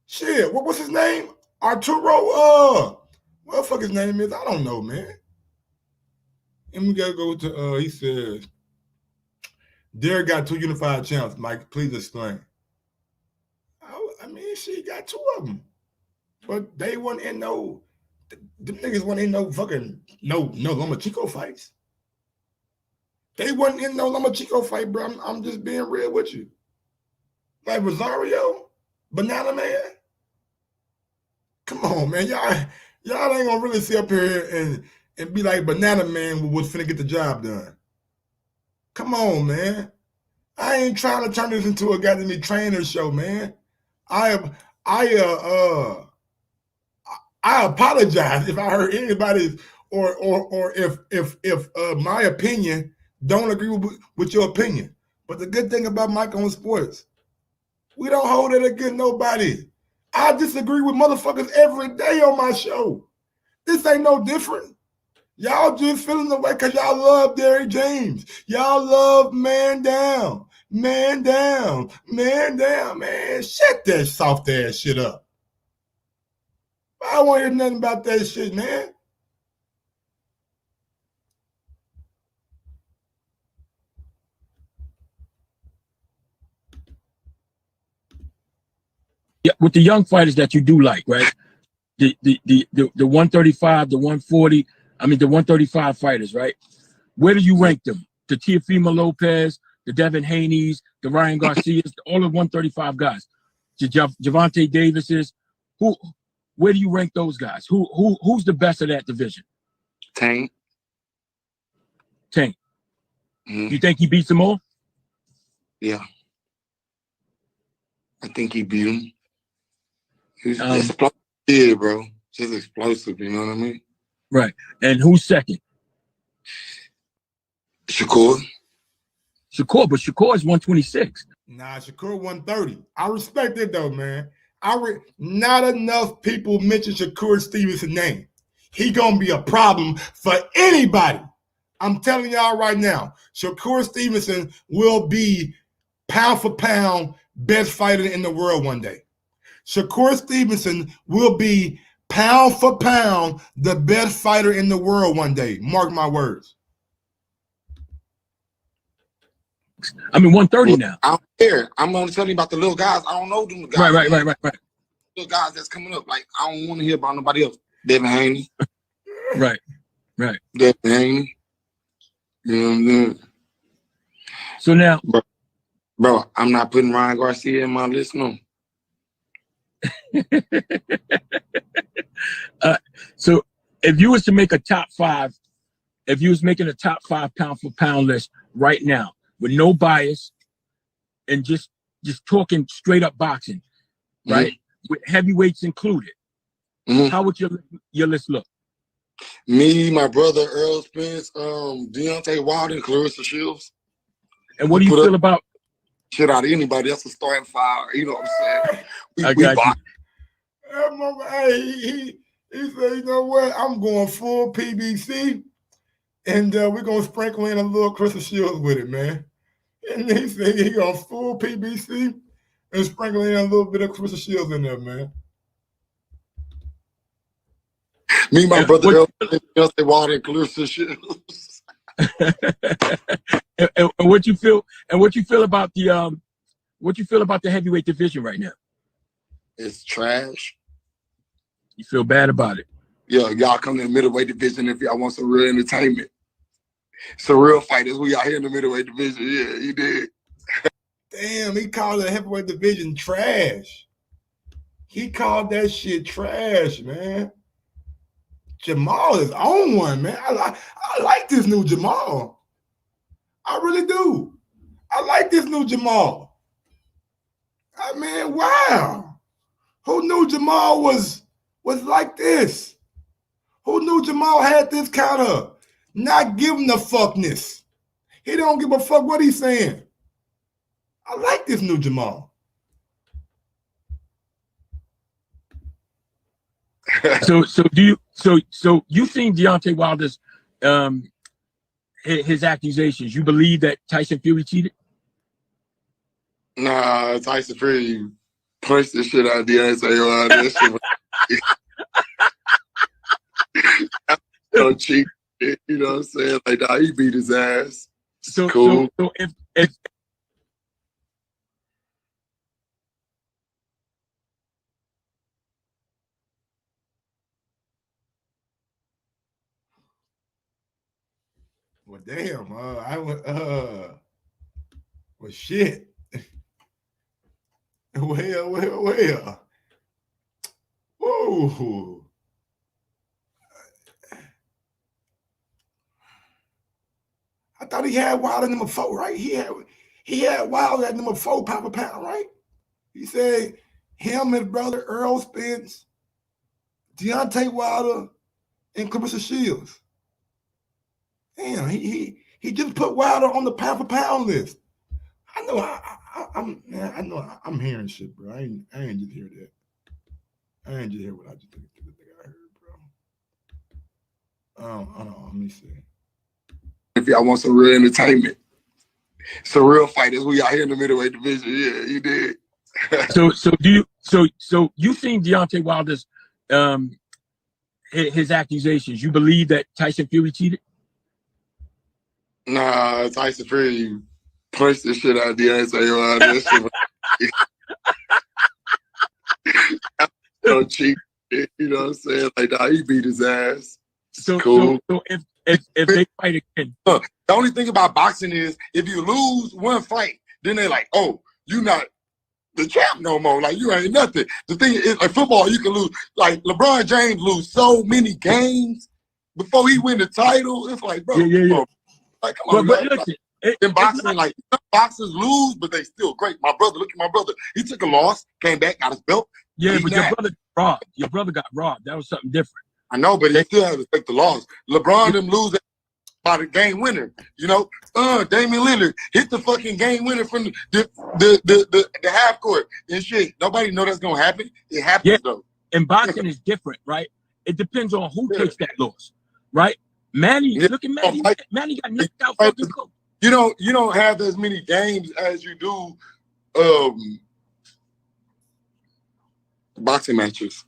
Shit, what's his name? Arturo, what the fuck his name is? I don't know, man. And we gotta go to he says Derrick got 2 unified champs. Mike, please explain. I mean, she got 2 of them, but they weren't in no. Them niggas weren't in no fucking no Lomachenko fights. They wasn't in no Lomachenko fight, bro. I'm just being real with you. Like Rosario, Banana Man. Come on, man. Y'all ain't gonna really sit up here and be like Banana Man was finna get the job done. Come on, man. I ain't trying to turn this into a goddamn trainer show, man. I apologize if I hurt anybody or if my opinion don't agree with your opinion. But the good thing about Mike on Sports, we don't hold it against nobody. I disagree with motherfuckers every day on my show. This ain't no different. Y'all just feeling the way because y'all love Derrick James. Y'all love man down. Man. Shut that soft ass shit up. I don't want to hear nothing about that shit, man. Yeah, with the young fighters that you do like, right? The 135, the 140, I mean the 135 fighters, right? Where do you rank them? The Teofimo Lopez, the Devin Haney's, the Ryan Garcias, all the 135 guys. The Javante Davises. Where do you rank those guys? Who's the best of that division? Tank. You think he beats them all? Yeah. I think he beat him. He's explosive, yeah, bro. Just explosive, you know what I mean? Right. And who's second? Shakur, but Shakur is 126. Nah, Shakur 130. I respect it though, man. Not enough people mention Shakur Stevenson's name. He gonna be a problem for anybody. I'm telling y'all right now, Shakur Stevenson will be pound for pound best fighter in the world one day. Shakur Stevenson will be pound for pound the best fighter in the world one day. Mark my words. I mean, 130 now. I don't care. I'm only telling you about the little guys. I don't know them guys. Right. Little guys that's coming up. Like, I don't want to hear about nobody else. Devin Haney. Right. Devin Haney. You know what I'm saying? So now, bro, I'm not putting Ryan Garcia in my list, no. So if you was to make a top 5, if you was making a top 5 pound for pound list right now with no bias and just talking straight up boxing, right? With heavyweights included, how would your list look? Me, my brother Earl Spence, Deontay Wilder, and Clarissa Shields. And what do you feel about shit out of anybody? That's a starting 5. You know what I'm saying? I got you. Hey, he said, you know what? I'm going full PBC, and we're gonna sprinkle in a little Clarissa Shields with it, man. And he said he going full PBC and sprinkle in a little bit of Clarissa Shields in there, man. Me, my brother Earl Spence, Deontay Wilder, and Clarissa Shields. and what you feel about the heavyweight division right now? It's trash. You feel bad about it? Yeah, y'all come to the middleweight division if y'all want some real entertainment. Some real fighters. We out here in the middleweight division. Yeah, he did. Damn, he called the heavyweight division trash. He called that shit trash, man. Jermall is on one, man. I like this new Jermall. I really do. I like this new Jermall. I mean, wow. Who knew Jermall was like this? Who knew Jermall had this kind of not giving a fuckness? He don't give a fuck what he's saying. I like this new Jermall. So you seen Deontay Wilder's his accusations? You believe that Tyson Fury cheated? Nah, Tyson Fury punched the shit out of Deontay Wilder. Don't cheat. You know what I'm saying? Like, nah, he beat his ass. So cool. So if Well, damn. I went. Well, shit. Well. Whoa. I thought he had Wilder number 4, right? He had Wilder at number 4 pound for pound, right? He said him, his brother Earl Spence, Deontay Wilder, and Clarissa Shields. Damn, he just put Wilder on the pound for pound list. I know I'm hearing shit, bro. I ain't just hear that. I ain't just hear what I just think I heard, bro. I don't know. Let me see. If y'all want some real entertainment, some real fighters, we out here in the middleweight division. Yeah, he did. so you seen Deontay Wilder's his accusations? You believe that Tyson Fury cheated? Nah, Tyson Fury punched the shit out of Deontay Wilder. Don't cheat. You know what I'm saying? Like, nah, he beat his ass. Cool. So if they fight again, the only thing about boxing is if you lose one fight, then they're like, "Oh, you not the champ no more. Like, you ain't nothing." The thing is, like football, you can lose. Like LeBron James lose so many games before he win the title. It's like, bro, yeah. Like, come on, but man. listen, In boxing, like some boxers lose, but they still great. My brother, look at my brother. He took a loss, came back, got his belt. Yeah, but your brother got robbed. That was something different. I know, but he still has to take the loss. LeBron them lose by the game winner. You know, Damian Lillard hit the fucking game winner from the half court and shit. Nobody know that's gonna happen. It happens though. And boxing is different, right? It depends on who takes that loss, right? Manny, look at Manny. Manny got knocked out fucking cool. You don't have as many games as you do boxing matches.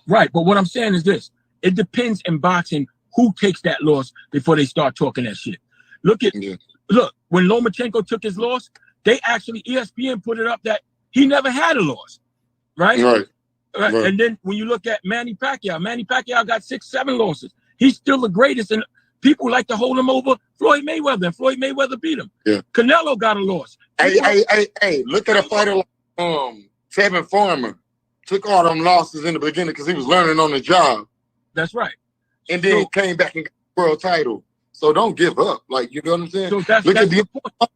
Right, but what I'm saying is this. It depends in boxing who takes that loss before they start talking that shit. Look, when Lomachenko took his loss, they actually, ESPN put it up that he never had a loss, right? Right. And then when you look at Manny Pacquiao got 6-7 losses. He's still the greatest, and people like to hold him over Floyd Mayweather, and Floyd Mayweather beat him. Yeah. Canelo got a loss. Hey, look at a fighter like Tevin Farmer. Took all them losses in the beginning because he was learning on the job. That's right. And then came back and got the world title. So don't give up. Like, you know what I'm saying? So that's the point.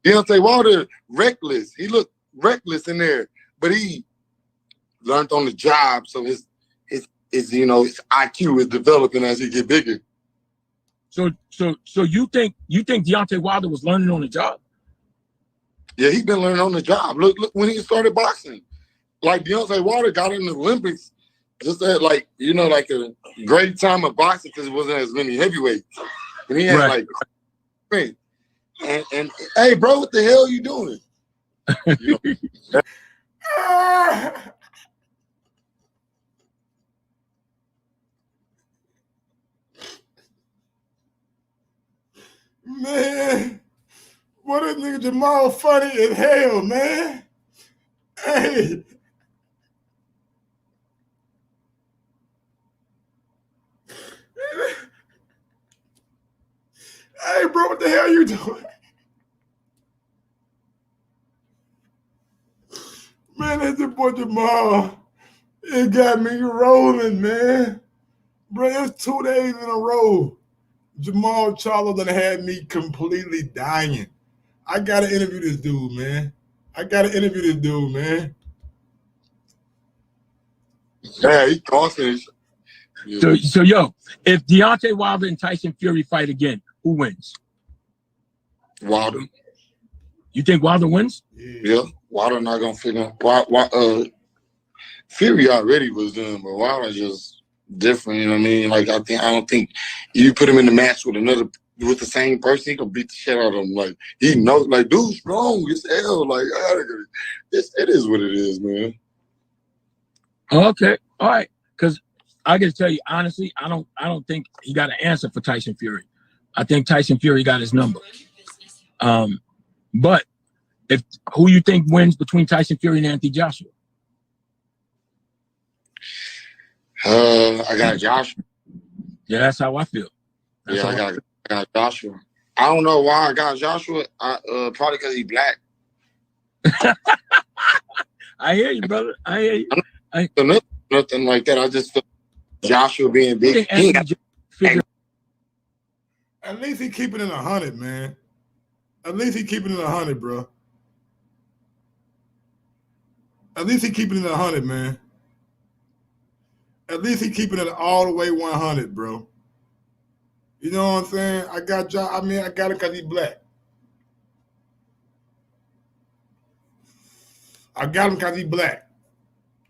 Deontay Wilder, reckless. He looked reckless in there, but he learned on the job. So his IQ is developing as he get bigger. So you think Deontay Wilder was learning on the job? Yeah, he been learning on the job. Look when he started boxing. Like Deontay Wilder got in the Olympics just at like a great time of boxing because it wasn't as many heavyweights. And he had and hey bro, what the hell are you doing? Man, what is nigga Jermall funny as hell, man? Hey. Hey, bro, what the hell you doing? Man, that's your boy Jermall. It got me rolling, man. Bro, it's 2 days in a row. JERMALL CHARLO done had me completely dying. I gotta interview this dude, man. Yeah, he costing. So yo, if Deontay Wilder and Tyson Fury fight again, who wins? Wilder. You think Wilder wins? Yeah. Wilder not gonna figure out. Fury already was done, but Wilder just different. You know what I mean? Like I don't think you put him in the match with the same person, he gonna beat the shit out of him. Like he knows, like dude's strong as hell. Like it is what it is, man. Okay, all right. Because I gotta tell you honestly, I don't think he got an answer for Tyson Fury. I think Tyson Fury got his number. But who you think wins between Tyson Fury and Anthony Joshua? I got Joshua. Yeah, that's how I feel. I got Joshua. I don't know why I got Joshua. Probably because he's black. I hear you, brother. I hear you. Nothing like that. I just feel Joshua being big. At least he keeping it 100, man. At least he keeping it 100, bro. At least he keeping it 100, man. At least he keeping it all the way 100, bro. You know what I'm saying? I got it because he's black. I got him because he's black.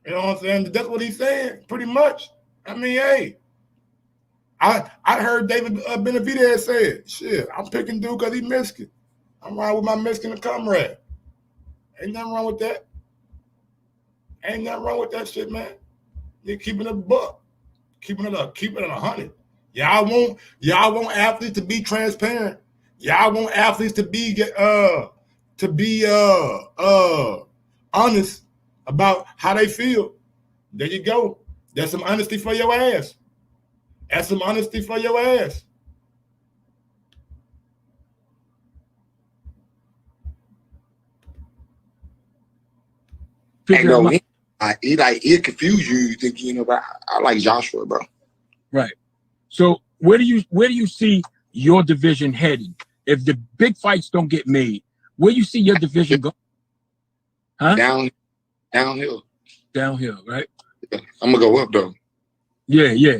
You know what I'm saying? That's what he's saying, pretty much. I mean, hey. I heard David Benavidez say it. Shit, I'm picking dude because he's Mexican. I'm riding with my Mexican comrade. Ain't nothing wrong with that. Ain't nothing wrong with that shit, man. They're keeping it a buck. Keeping it 100. Y'all want athletes to be transparent. Y'all want athletes to be honest about how they feel. There you go. That's some honesty for your ass. That's some honesty for your ass. He confuse you. You think but I like Joshua, bro. Right. So where do you see your division heading if the big fights don't get made? Where you see your division go? Huh? Downhill. Downhill, right? Yeah. I'm gonna go up though. Yeah.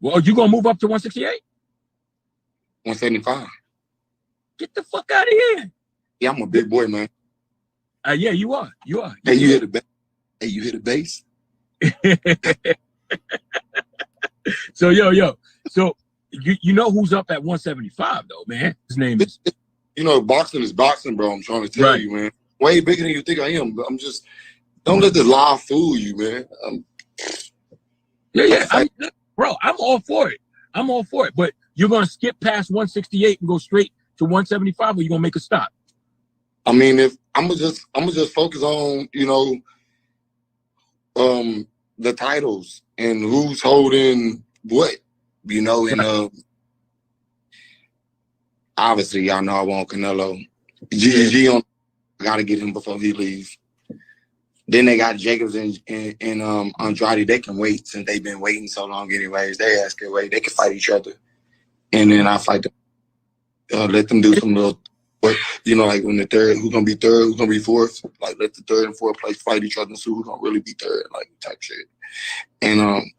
Well, you gonna move up to 168? 175. Get the fuck out of here. Yeah, I'm a big boy, man. Yeah, you are. Hey, you hit the base. Hey, you hit the base. So yo. So you know who's up at 175 though, man? His name is. Boxing is boxing, bro. I'm trying to tell you, man. Way bigger than you think I am. But I'm just Don't let the lie fool you, man. Yeah. Bro, I'm all for it. I'm all for it. But you're gonna skip past 168 and go straight to 175, or you're gonna make a stop? I mean, if I'm gonna just focus on, the titles and who's holding what, and obviously y'all know I want Canelo. GGG on, I gotta get him before he leaves. Then they got Jacobs and Andrade. They can wait since they've been waiting so long anyways. They ask can wait. They can fight each other. And then I fight them. Let them do some little, like when the third, who's gonna be third, who's gonna be fourth. Like let the third and fourth place fight each other and see who's gonna really be third, like type shit. And I'm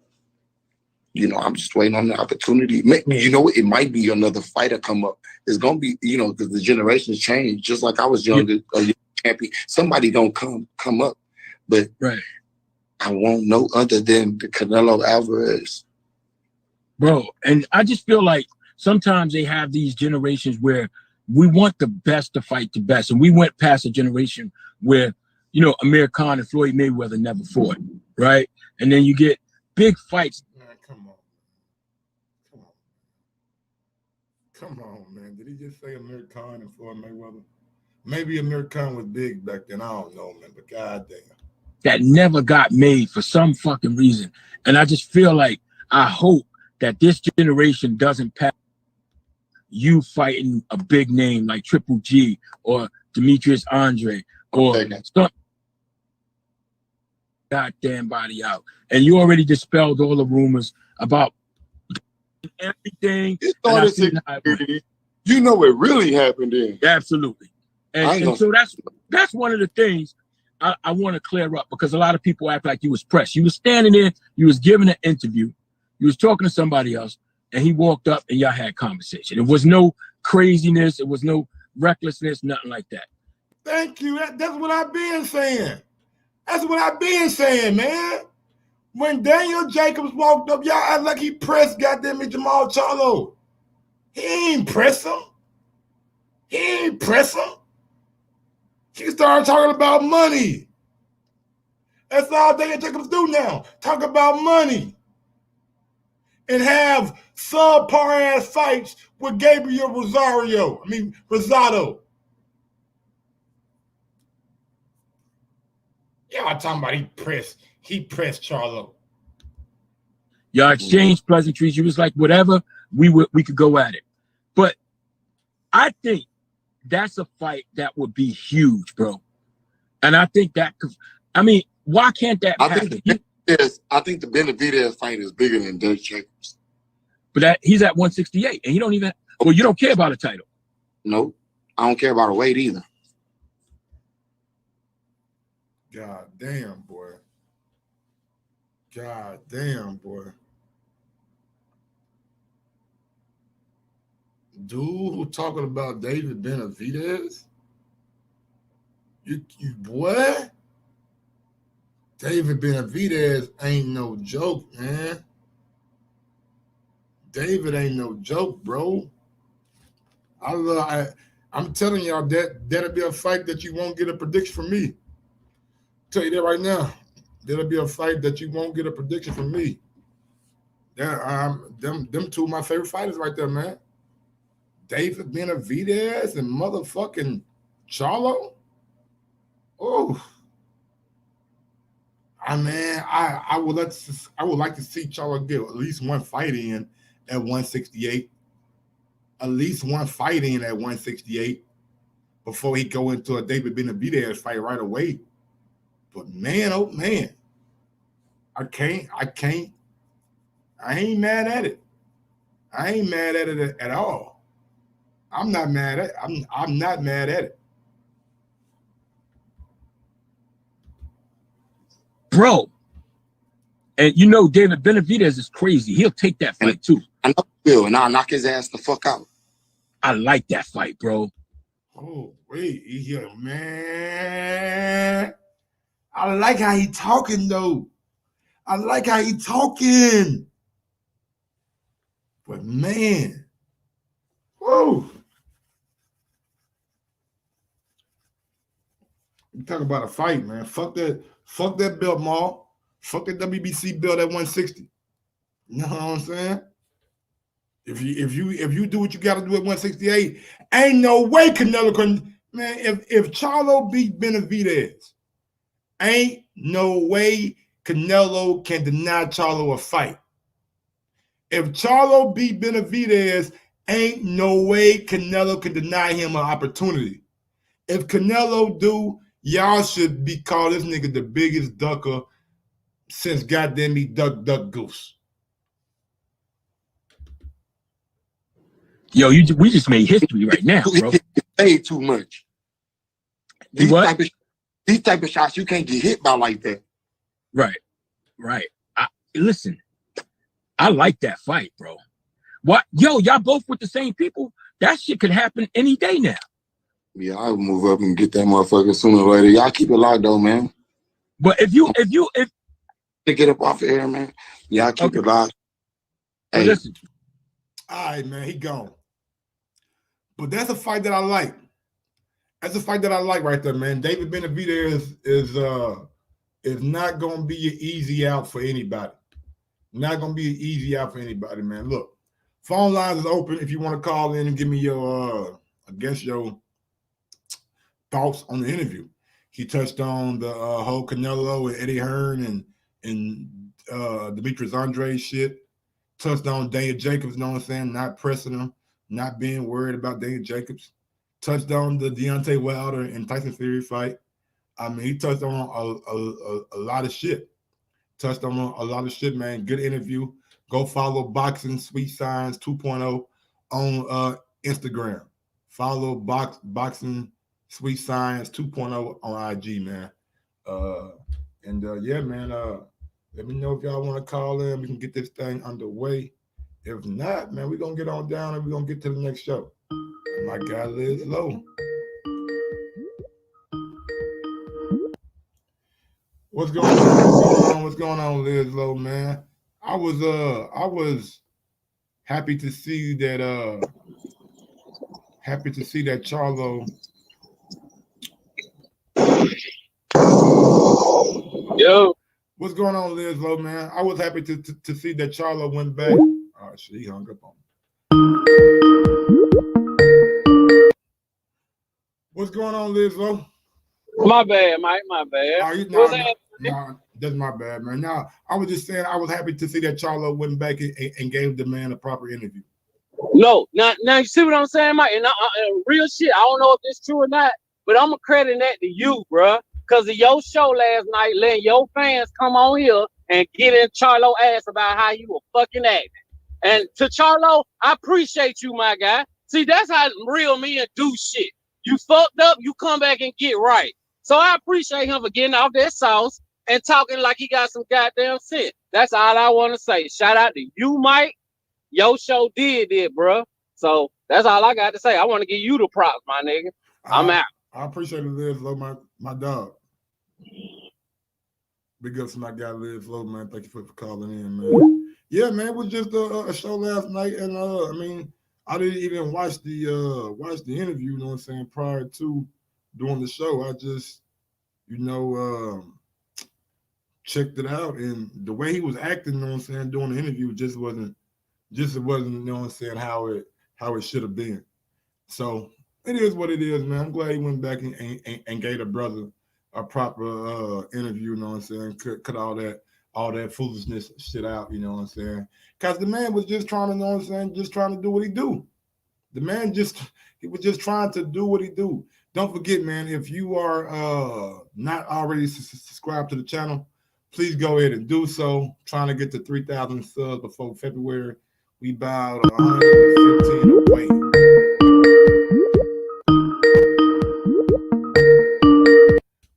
just waiting on the opportunity. It might be another fighter come up. It's gonna be, because the generations change. Just like I was younger, a young champion. Somebody gonna come up, but I won't know other than the Canelo Alvarez. Bro, and I just feel like sometimes they have these generations where we want the best to fight the best, and we went past a generation where Amir Khan and Floyd Mayweather never fought, right? And then you get big fights. Man, come on, man. Did he just say Amir Khan and Floyd Mayweather? Maybe Amir Khan was big back then. I don't know, man. But goddamn, that never got made for some fucking reason. And I just feel like I hope that this generation doesn't pass you fighting a big name like Triple G or Demetrius Andre or some goddamn body out. And you already dispelled all the rumors about everything. It really happened then. Absolutely. And so that's one of the things I want to clear up, because a lot of people act like you was pressed. You was standing there, you was giving an interview, you was talking to somebody else, and he walked up and y'all had conversation. It was no craziness, it was no recklessness, nothing like that. Thank you. That's what I've been saying. That's what I've been saying, man. When Daniel Jacobs walked up, y'all act like he pressed goddamn Jermall Charlo. He ain't press him. He started talking about money. That's all Daniel Jacobs do now. Talk about money. And have subpar ass fights with Gabriel Rosado. Y'all talking about he pressed Charlo. Y'all exchanged pleasantries. You was like, whatever, we could go at it. But I think that's a fight that would be huge, bro. And I think that why can't that happen? I think the Benavidez fight is bigger than Dutch Jacobs. But he's at 168, and you don't care about a title. No, I don't care about a weight either. God damn, boy. God damn, boy. Dude who talking about David Benavidez? You what? David Benavidez ain't no joke, man. David ain't no joke, bro. I'm telling y'all that'll be a fight that you won't get a prediction from me. Tell you that right now. That'll be a fight that you won't get a prediction from me. Them two of my favorite fighters right there, man. David Benavidez and motherfucking Charlo. Oh, I would like to see Charlo get at least one fight in at 168. At least one fight in at 168 before he go into a David Benavidez fight right away. But man, oh man, I ain't mad at it. I ain't mad at it at all. I'm not mad at it. I'm not mad at it. Bro. And David Benavidez is crazy. He'll take that fight too. I know he will, and I'll knock his ass the fuck out. I like that fight, bro. Oh, wait, man. I like how he talking, though. I like how he talking. But, man. Whoa. talk about a fight, man. Fuck that belt, Maul. Fuck that WBC belt at 160. You know what I'm saying? If you do what you got to do at 168, ain't no way Canelo can. Man, if Charlo beat Benavidez, ain't no way Canelo can deny Charlo a fight. If Charlo beat Benavidez, ain't no way Canelo can deny him an opportunity. If Canelo do, y'all should be calling this nigga the biggest ducker since goddamn me Duck Goose. Yo, we just made history right now, bro. Way too much. These type of shots you can't get hit by like that. Right. Listen, I like that fight, bro. What? Yo, y'all both with the same people? That shit could happen any day now. Yeah, I'll move up and get that motherfucker sooner or later. Y'all keep it locked though, man. But if to get up off the air, man, y'all keep it locked. Hey, listen. All right, man, he gone. But that's a fight that I like. That's a fight that I like right there, man. David Benavidez is not gonna be an easy out for anybody. Not gonna be an easy out for anybody, man. Look, phone lines is open if you want to call in and give me your your thoughts on the interview. He touched on the whole Canelo and Eddie Hearn and Demetrius Andre shit. Touched on Daniel Jacobs, you know what I'm saying? Not pressing him, not being worried about Daniel Jacobs. Touched on the Deontay Wilder and Tyson Fury fight. I mean, he touched on a lot of shit. Touched on a lot of shit, man. Good interview. Go follow Boxing Sweet Signs 2.0 on Instagram. Follow Boxing Sweet Science 2.0 on IG, man. Yeah, man. Let me know if y'all want to call in. We can get this thing underway. If not, man, we're going to get on down and we're going to get to the next show. My guy Liz Low. What's going on? What's going on, Liz Low, man? I was happy to see that Charlo. Yo. What's going on, Liz Low, man? I was happy to see that Charlo went back. Oh shit, he hung up on me. What's going on, Liz Low? My bad, Mike. My bad. Nah, that's my bad, man. Now, I was just saying I was happy to see that Charlo went back and gave the man a proper interview. No, now you see what I'm saying, Mike? And real shit, I don't know if it's true or not, but I'm accrediting that to you, bro. Because of your show last night, letting your fans come on here and get in Charlo ass about how you were fucking acting. And to Charlo, I appreciate you, my guy. See, that's how real men do shit. You fucked up, you come back and get right. So I appreciate him for getting off that sauce and talking like he got some goddamn sense. That's all I want to say. Shout out to you, Mike. Your show did it, bro. So that's all I got to say. I want to give you the props, my nigga. I'm out. I appreciate it, Liz Low, my dog. Big ups to my guy Liz Low, man. Thank you for calling in, man. Yeah, man, it was just a show last night, and I mean, I didn't even watch the interview, you know what I'm saying, prior to doing the show. I just, checked it out, and the way he was acting, you know what I'm saying, doing the interview just wasn't, you know what I'm saying, how it should have been. So it is what it is, man. I'm glad he went back and gave the brother a proper interview, you know what I'm saying, cut all that foolishness shit out, you know what I'm saying? Because the man was just trying to, you know what I'm saying, just trying to do what he do. The man he was just trying to do what he do. Don't forget, man, if you are not already subscribed to the channel, please go ahead and do so. Trying to get to 3,000 subs before February. We about 115 away.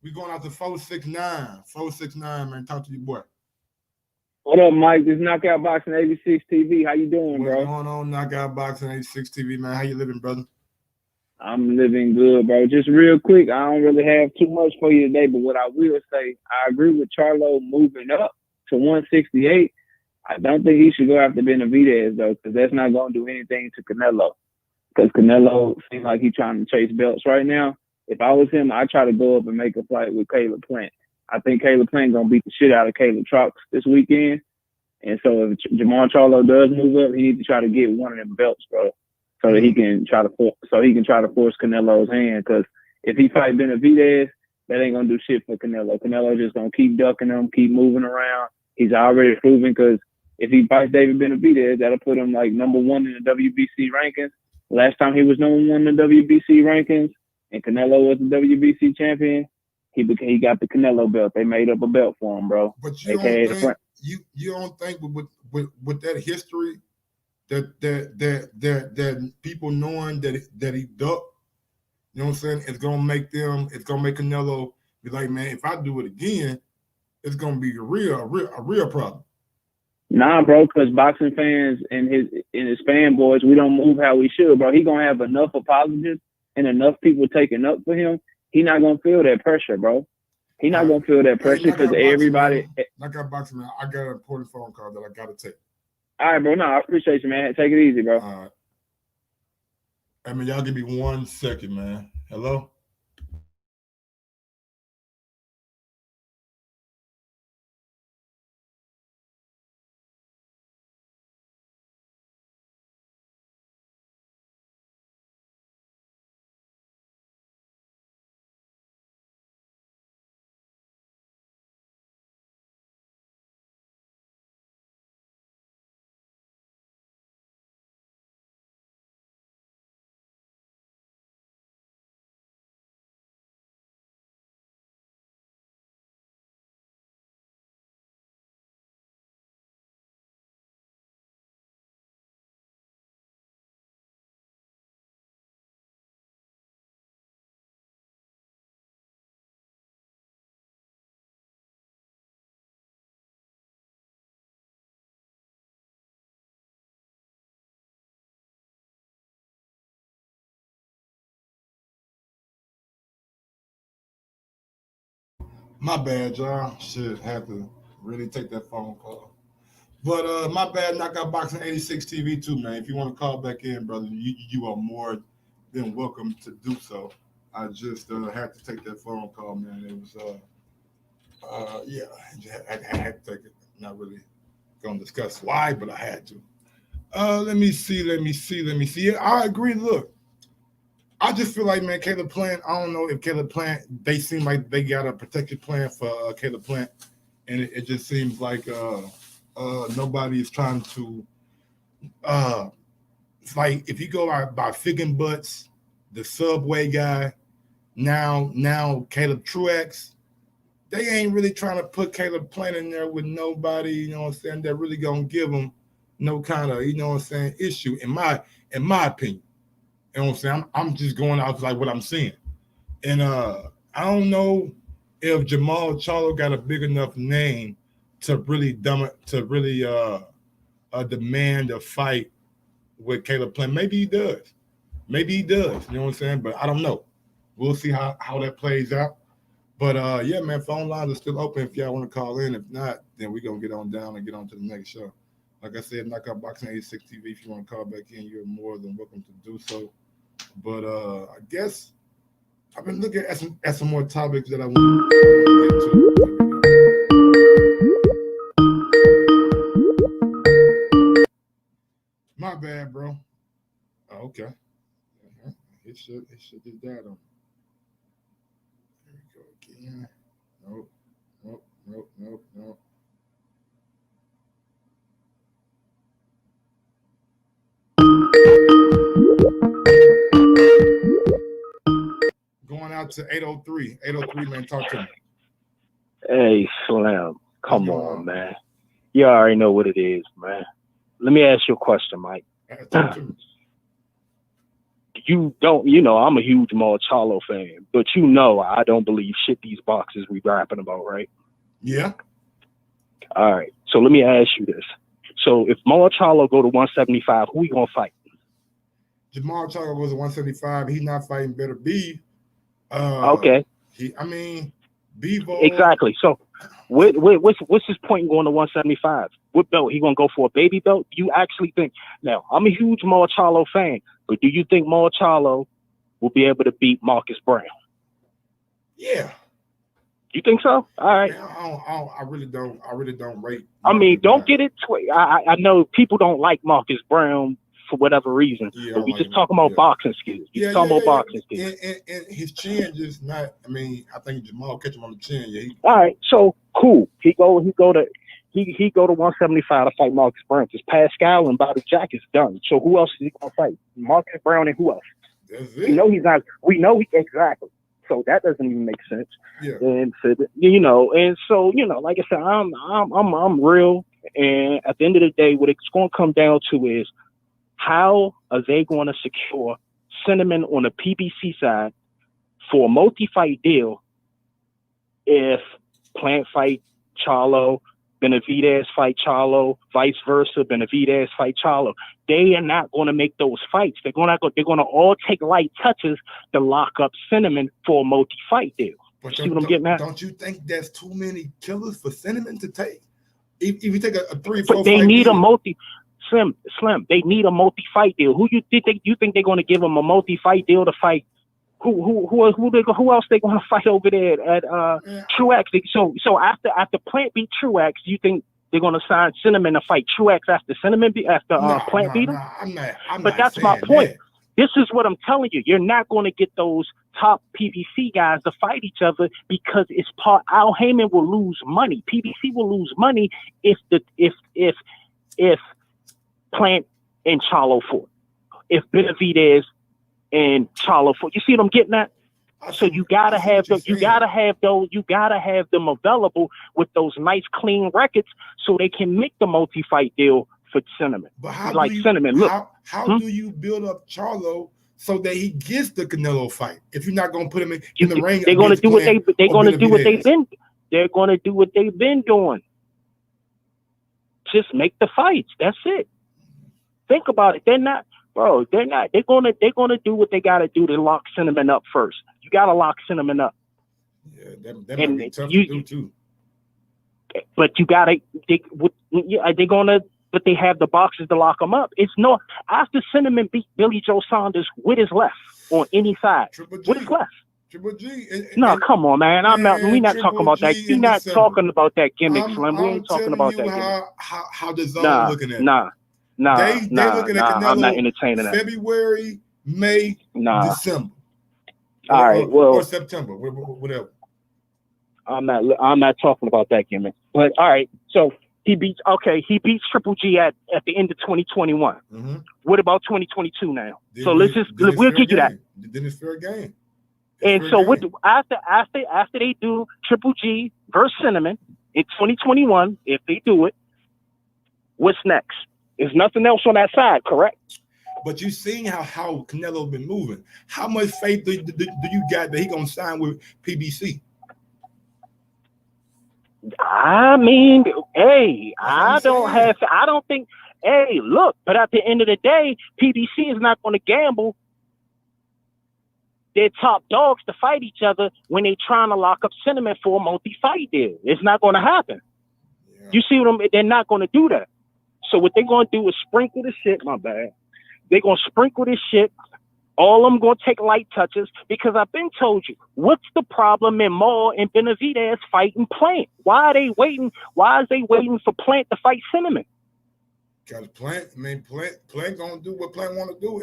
We going out to 469. 469, man. Talk to you, boy. What up, Mike? This is Knockout Boxing 86 TV. How you doing, bro? What's going on, Knockout Boxing 86 TV, man? How you living, brother? I'm living good, bro. Just real quick, I don't really have too much for you today, but what I will say, I agree with Charlo moving up to 168. I don't think he should go after Benavidez, though, because that's not going to do anything to Canelo. Because Canelo seems like he's trying to chase belts right now. If I was him, I'd try to go up and make a fight with Caleb Plant. I think Caleb Plant gonna beat the shit out of Caleb Trucks this weekend. And so if JERMALL CHARLO does move up, he needs to try to get one of them belts, bro, so that he can try to force Canelo's hand. Because if he fight Benavidez, that ain't gonna do shit for Canelo. Canelo just gonna keep ducking him, keep moving around. He's already proven, because if he fights David Benavidez, that'll put him like number 1 in the WBC rankings. Last time he was number 1 in the WBC rankings, and Canelo was the WBC champion, he got the Canelo belt. They made up a belt for him, bro. But you don't think with that history that people knowing that he ducked, you know what I'm saying, it's gonna make Canelo be like, man, if I do it again, it's gonna be a real problem. Nah, bro, because boxing fans and his fanboys, we don't move how we should, bro. He gonna have enough apologists and enough people taking up for him. He not gonna feel that pressure, bro. He not gonna feel that pressure because everybody. I got boxing, man. I got an important phone call that I gotta take. All right, bro. No, I appreciate you, man. Take it easy, bro. All right. Hey, man, y'all give me 1 second, man. Hello? My bad, y'all. Should have to really take that phone call. But my bad, Knockout Boxing 86 TV too, man. If you want to call back in, brother, you are more than welcome to do so. I just had to take that phone call, man. It was yeah, I had to take it. Not really gonna discuss why, but I had to. Let me see. Yeah, I agree. Look, I just feel like, man, Caleb Plant, I don't know if Caleb Plant, they seem like they got a protected plan for Caleb Plant, and it just seems like nobody is trying to it's like if you go out by Figgin Butts, the Subway guy, now Caleb Truex, they ain't really trying to put Caleb Plant in there with nobody, you know what I'm saying, that really gonna give him no kind of, you know what I'm saying, issue, in my opinion. You know what I'm saying? I'm just going out like what I'm seeing. And I don't know if JERMALL CHARLO got a big enough name to really demand a fight with Caleb Plant. Maybe he does. You know what I'm saying? But I don't know. We'll see how that plays out. But yeah, man, phone lines are still open if y'all want to call in. If not, then we're going to get on down and get on to the next show. Like I said, Knockout Boxing 86 TV, if you want to call back in, you're more than welcome to do so. But I guess I've been looking at some more topics that I want to get to. My bad, bro. Oh, okay. It should just died on me. There we go again. Nope. Going out to 803. 803, man, talk to me. Hey, Slim. Come on, man. You already know what it is, man. Let me ask you a question, Mike. Talk to me. You don't, you know, I'm a huge JERMALL CHARLO fan, but you know I don't believe shit these boxes we rapping about, right? Yeah. All right. So let me ask you this. So if JERMALL CHARLO go to 175, who he gonna fight? JERMALL CHARLO goes to 175. He's not fighting Better Beef. Okay. Bevo. Exactly. So what's his point in going to 175? What belt? He gonna go for a baby belt? You actually think? Now, I'm a huge JERMALL CHARLO fan, but do you think JERMALL CHARLO will be able to beat Marcus Brown? Yeah. You think so? All right. Man, I really don't rate. I mean, Marcus don't Brown. get it twisted. I know people don't like Marcus Brown for whatever reason, Yeah, but we like just him. talking about Yeah. boxing skills. We just talking about boxing skills. And his chin just not. I mean, I think Jamal catch him on the chin. Yeah. All right, so cool. He go to 175 to fight Marcus Brown. Because Pascal and Bobby Jack is done. So who else is he gonna fight? Marcus Brown and who else? That's We it. know he's not. We know he exactly. So that doesn't even make sense. Yeah. And so like I said, I'm real. And at the end of the day, what it's going to come down to is how are they going to secure Cinnamon on the PBC side for a multi-fight deal if Plant fight Charlo, Benavidez fight Charlo, vice versa, Benavidez fight Charlo. They are not going to make those fights. They're going to all take light touches to lock up Cinnamon for a multi-fight deal. But See what I'm getting at? Don't you think that's too many killers for Cinnamon to take? If you take a 3-4 But they fight need deal, Slim. They need a multi-fight deal. Who you think they're going to give them a multi-fight deal to fight? Who else they going to fight over there at Truex? So after Plant beat Truex, you think they're going to sign Cinnamon to fight Truex after Plant beat him? I'm not. But that's my point. That. This is what I'm telling you. You're not going to get those top PBC guys to fight each other because it's Al Heyman will lose money. PBC will lose money if Plant and Charlo fought. If Benavidez and Charlo fought. You see what I'm getting at? So you gotta have them available with those nice clean records so they can make the multi-fight deal for Cinnamon. But how do you build up Charlo so that he gets the Canelo fight if you're not going to put him in the ring? They're going to do what they've been doing. Just make the fights. That's it. Think about it. They're going to do what they got to do to lock Cinnamon up first. You got to lock Cinnamon up. Yeah, that might be tough to do too. But you got to. But they have the boxes to lock them up. It's no after Cinnamon beat Billy Joe Saunders, what is left on any side? What is left? Triple G. Come on, man. We're not talking about that. We're not talking about that gimmick, Slim. We ain't talking about that gimmick. How the zone looking at it. They looking at Canelo. I'm not entertaining that. February, May, December. All right, well, or September, whatever. I'm not talking about that gimmick. But all right, so he beats Triple G at the end of 2021. Mm-hmm. What about 2022 now? We'll give you that. Then it's fair game. After they do Triple G versus Cinnamon in 2021, if they do it, what's next? There's nothing else on that side, correct? But you seen how Canelo's been moving. How much faith do you got that he gonna sign with PBC? I mean, I don't think. Hey, look, but at the end of the day, PBC is not going to gamble their top dogs to fight each other when they trying to lock up Cinnamon for a multi-fight deal. It's not going to happen. Yeah. You see what they're not going to do that. So what they're going to do is sprinkle the shit. My bad. They're going to sprinkle this shit. All of them going to take light touches because I've been told you, what's the problem in Maul and Benavidez fighting Plant? Why are they waiting? Why is they waiting for Plant to fight Cinnamon? Because Plant gonna do what Plant want to do,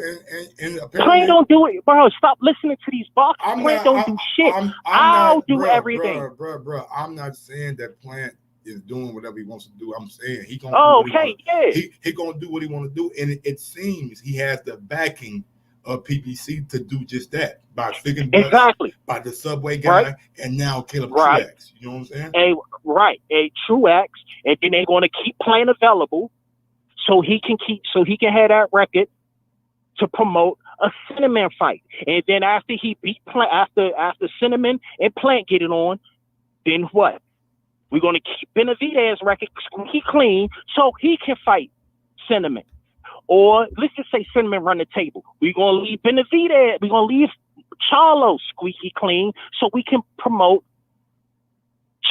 and Plant don't do it, bro. Stop listening to these boxers. Plant don't do shit. I'll do everything, bro. I'm not saying that Plant is doing whatever he wants to do. I'm saying he gonna he gonna do what he want to do, and it seems he has the backing of PBC to do just that by figuring by the Subway guy, right? And now Caleb Truex. You know what I'm saying? Truex, and then they're going to keep Plant available so he can have that record to promote a Cinnamon fight. And then after he beat Plant, after Cinnamon and Plant get it on, then what? We're going to keep Benavidez's record squeaky clean so he can fight Cinnamon. Or let's just say Cinnamon run the table. We're going to leave Benavidez. We're going to leave Charlo squeaky clean so we can promote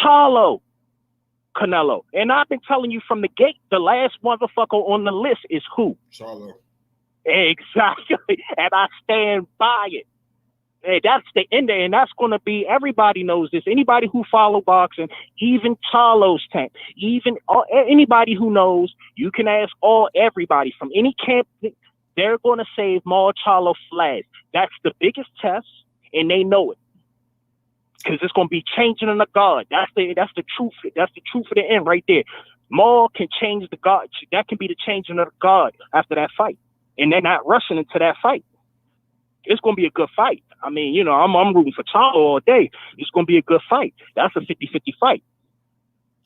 Charlo Canelo. And I've been telling you from the gate, the last motherfucker on the list is who? Charlo. Exactly. And I stand by it. Hey, that's the end, and that's going to be, everybody knows this. Anybody who follow boxing, even Charlo's tank, even anybody who knows, you can ask everybody from any camp, they're going to save Jermall Charlo flag. That's the biggest test, and they know it. Because it's going to be changing in the guard. That's the truth. That's the truth of the end right there. Maul can change the guard. That can be the changing of the guard after that fight. And they're not rushing into that fight. It's going to be a good fight. I mean, you know, I'm rooting for Charlo all day. It's going to be a good fight. That's a 50-50 fight.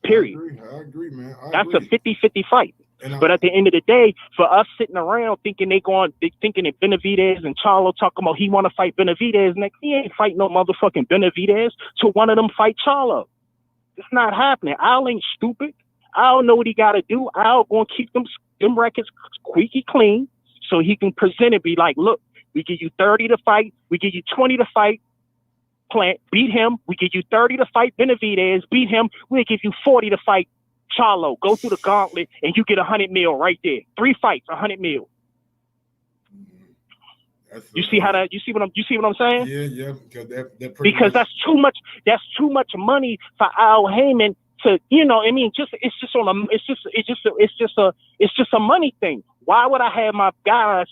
Period. I agree, man. That's a 50-50 fight. But at the end of the day, for us sitting around thinking thinking that Benavidez and Charlo talking about he want to fight Benavidez next, he ain't fighting no motherfucking Benavidez till one of them fight Charlo. It's not happening. Al ain't stupid. Al know what he got to do. Al going to keep them records squeaky clean so he can present it, be like, look, we give you 30 to fight. We give you 20 to fight. Plant, beat him. We give you 30 to fight Benavidez. Beat him. We'll give you 40 to fight Charlo. Go through the gauntlet and you get 100 mil right there. 3 fights, 100 mil. You see what I'm saying? Yeah. Because that's too much. That's too much money for Al Heyman to, you know. I mean, it's just a money thing. Why would I have my guys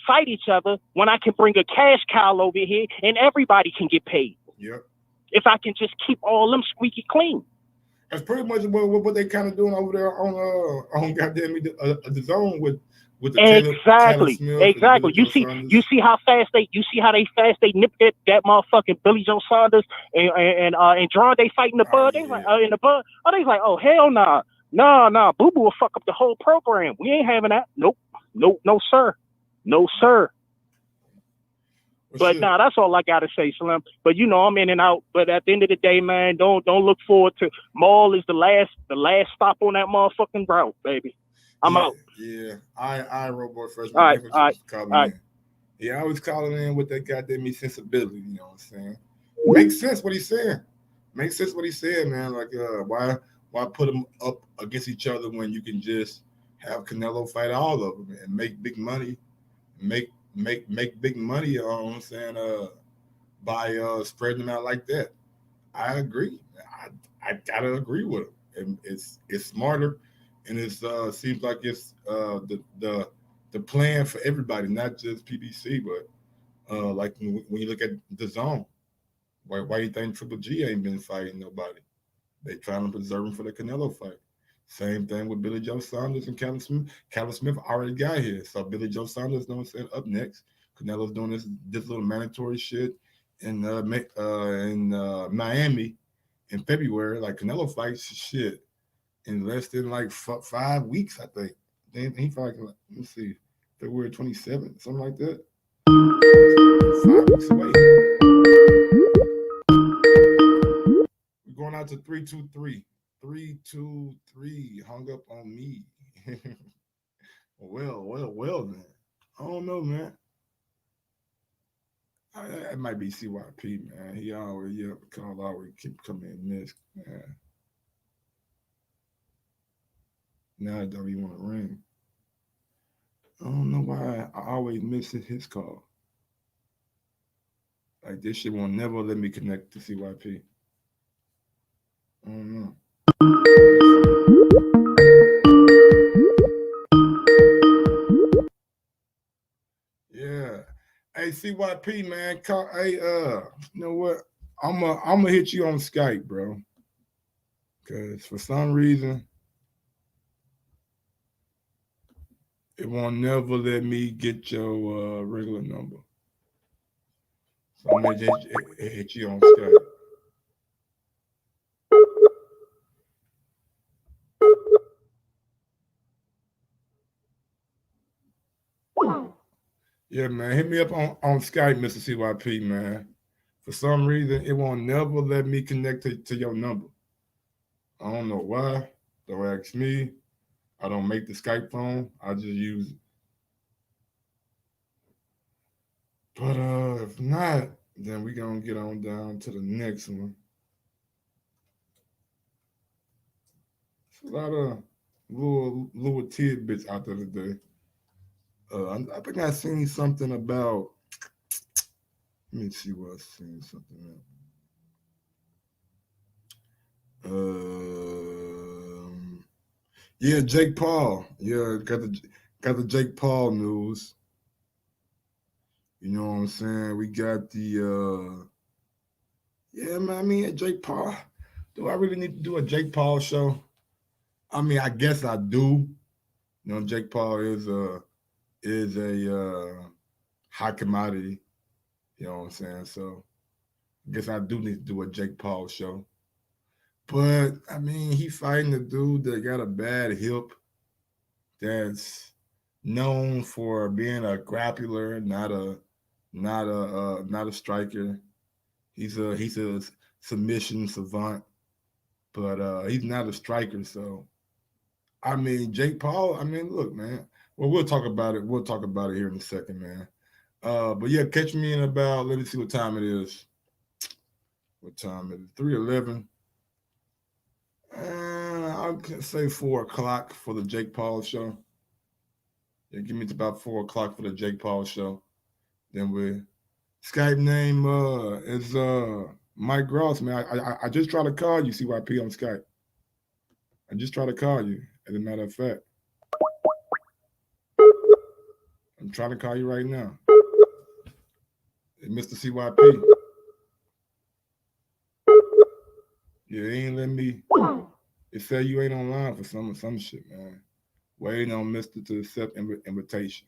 fight each other when I can bring a cash cow over here and everybody can get paid? Yep. If I can just keep all them squeaky clean. That's pretty much what they kind of doing over there on goddamn the zone with the exactly. Taylor You see how they nipped that motherfucking Billy Joe Saunders and Andrade fighting the bud. They like in the bud. Oh, they like, oh hell nah, Boo Boo will fuck up the whole program. We ain't having that. Nope, no sir. But nah, that's all I gotta say, Slim. But you know, I'm in and out. But at the end of the day, man, don't look forward to Maul is the last stop on that motherfucking route, baby. I'm out. Yeah, I Robo first. All right. Yeah, I was calling in with that goddamn sensibility. You know what I'm saying? Makes sense what he's saying. Makes sense what he's saying, man. Like, why put them up against each other when you can just have Canelo fight all of them and make big money, make big money, you know what I'm saying, by spreading them out like that. I agree. I gotta agree with him. And it's smarter, and it seems like it's the plan for everybody, not just PBC, but like when you look at the zone, why you think Triple G ain't been fighting nobody? They trying to preserve him for the Canelo fight. Same thing with Billy Joe Saunders and Callum Smith. Callum Smith already got here. So Billy Joe Saunders, you know what I'm saying, up next. Canelo's doing this little mandatory shit in Miami in February. Like, Canelo fights shit in less than like 5 weeks, I think. Then he fights, let me see, February 27th, something like that. 5 weeks away. We're going out to 3-2-3. 3-2-3 hung up on me. Well, man. I don't know, man. It might be CYP, man. He always call always keep coming in this, man. Now I don't even want to ring. I don't know why I always miss his call. Like, this shit won't never let me connect to CYP. I don't know. Yeah. Hey, CYP, man. You know what? I'm gonna hit you on Skype, bro. Cause for some reason it won't never let me get your regular number. So I'm gonna just hit you on Skype. Yeah, man. Hit me up on Skype, Mr. CYP, man. For some reason, it won't never let me connect to your number. I don't know why. Don't ask me. I don't make the Skype phone. I just use it. But if not, then we gonna get on down to the next one. It's a lot of little tidbits out there today. I think I seen something about Let me see what I seen something else. Yeah, Jake Paul. Yeah, got the Jake Paul news. You know what I'm saying? We got the yeah, man. I mean, Jake Paul. Do I really need to do a Jake Paul show? I mean, I guess I do. You know, Jake Paul is a hot commodity. You know what I'm saying? So I guess I do need to do a Jake Paul show. But I mean, he fighting a dude that got a bad hip that's known for being a grappler, not a striker. He's a submission savant, but he's not a striker. So I mean, Jake Paul. I mean, look, man. Well, we'll talk about it. We'll talk about it here in a second, man. But yeah, catch me in about. Let me see what time it is. What time is it? 3:11. I can say 4 o'clock for the Jake Paul show. Yeah, give me to about 4 o'clock for the Jake Paul show. Then we Skype name is Mike Gross, man. I just try to call you, CYP on Skype. I just try to call you. As a matter of fact, I'm trying to call you right now, Mr. CYP. Yeah, he ain't letting me. It say you ain't online for some shit, man. Waiting on Mister to accept invitation.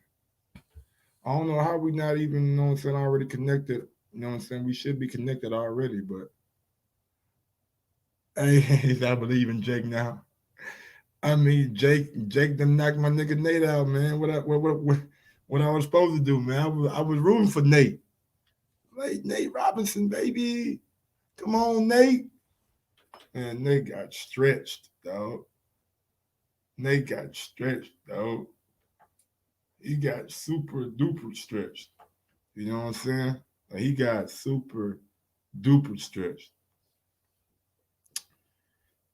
I don't know how we not even, you know what I'm saying, already connected. You know what I'm saying? We should be connected already, but hey, I believe in Jake now. I mean, Jake done knocked my nigga Nate out, man. What I was supposed to do, man? I was rooting for Nate. Like Nate Robinson, baby. Come on, Nate. And Nate got stretched, dog. Nate got stretched, dog. He got super duper stretched. You know what I'm saying? Like he got super duper stretched.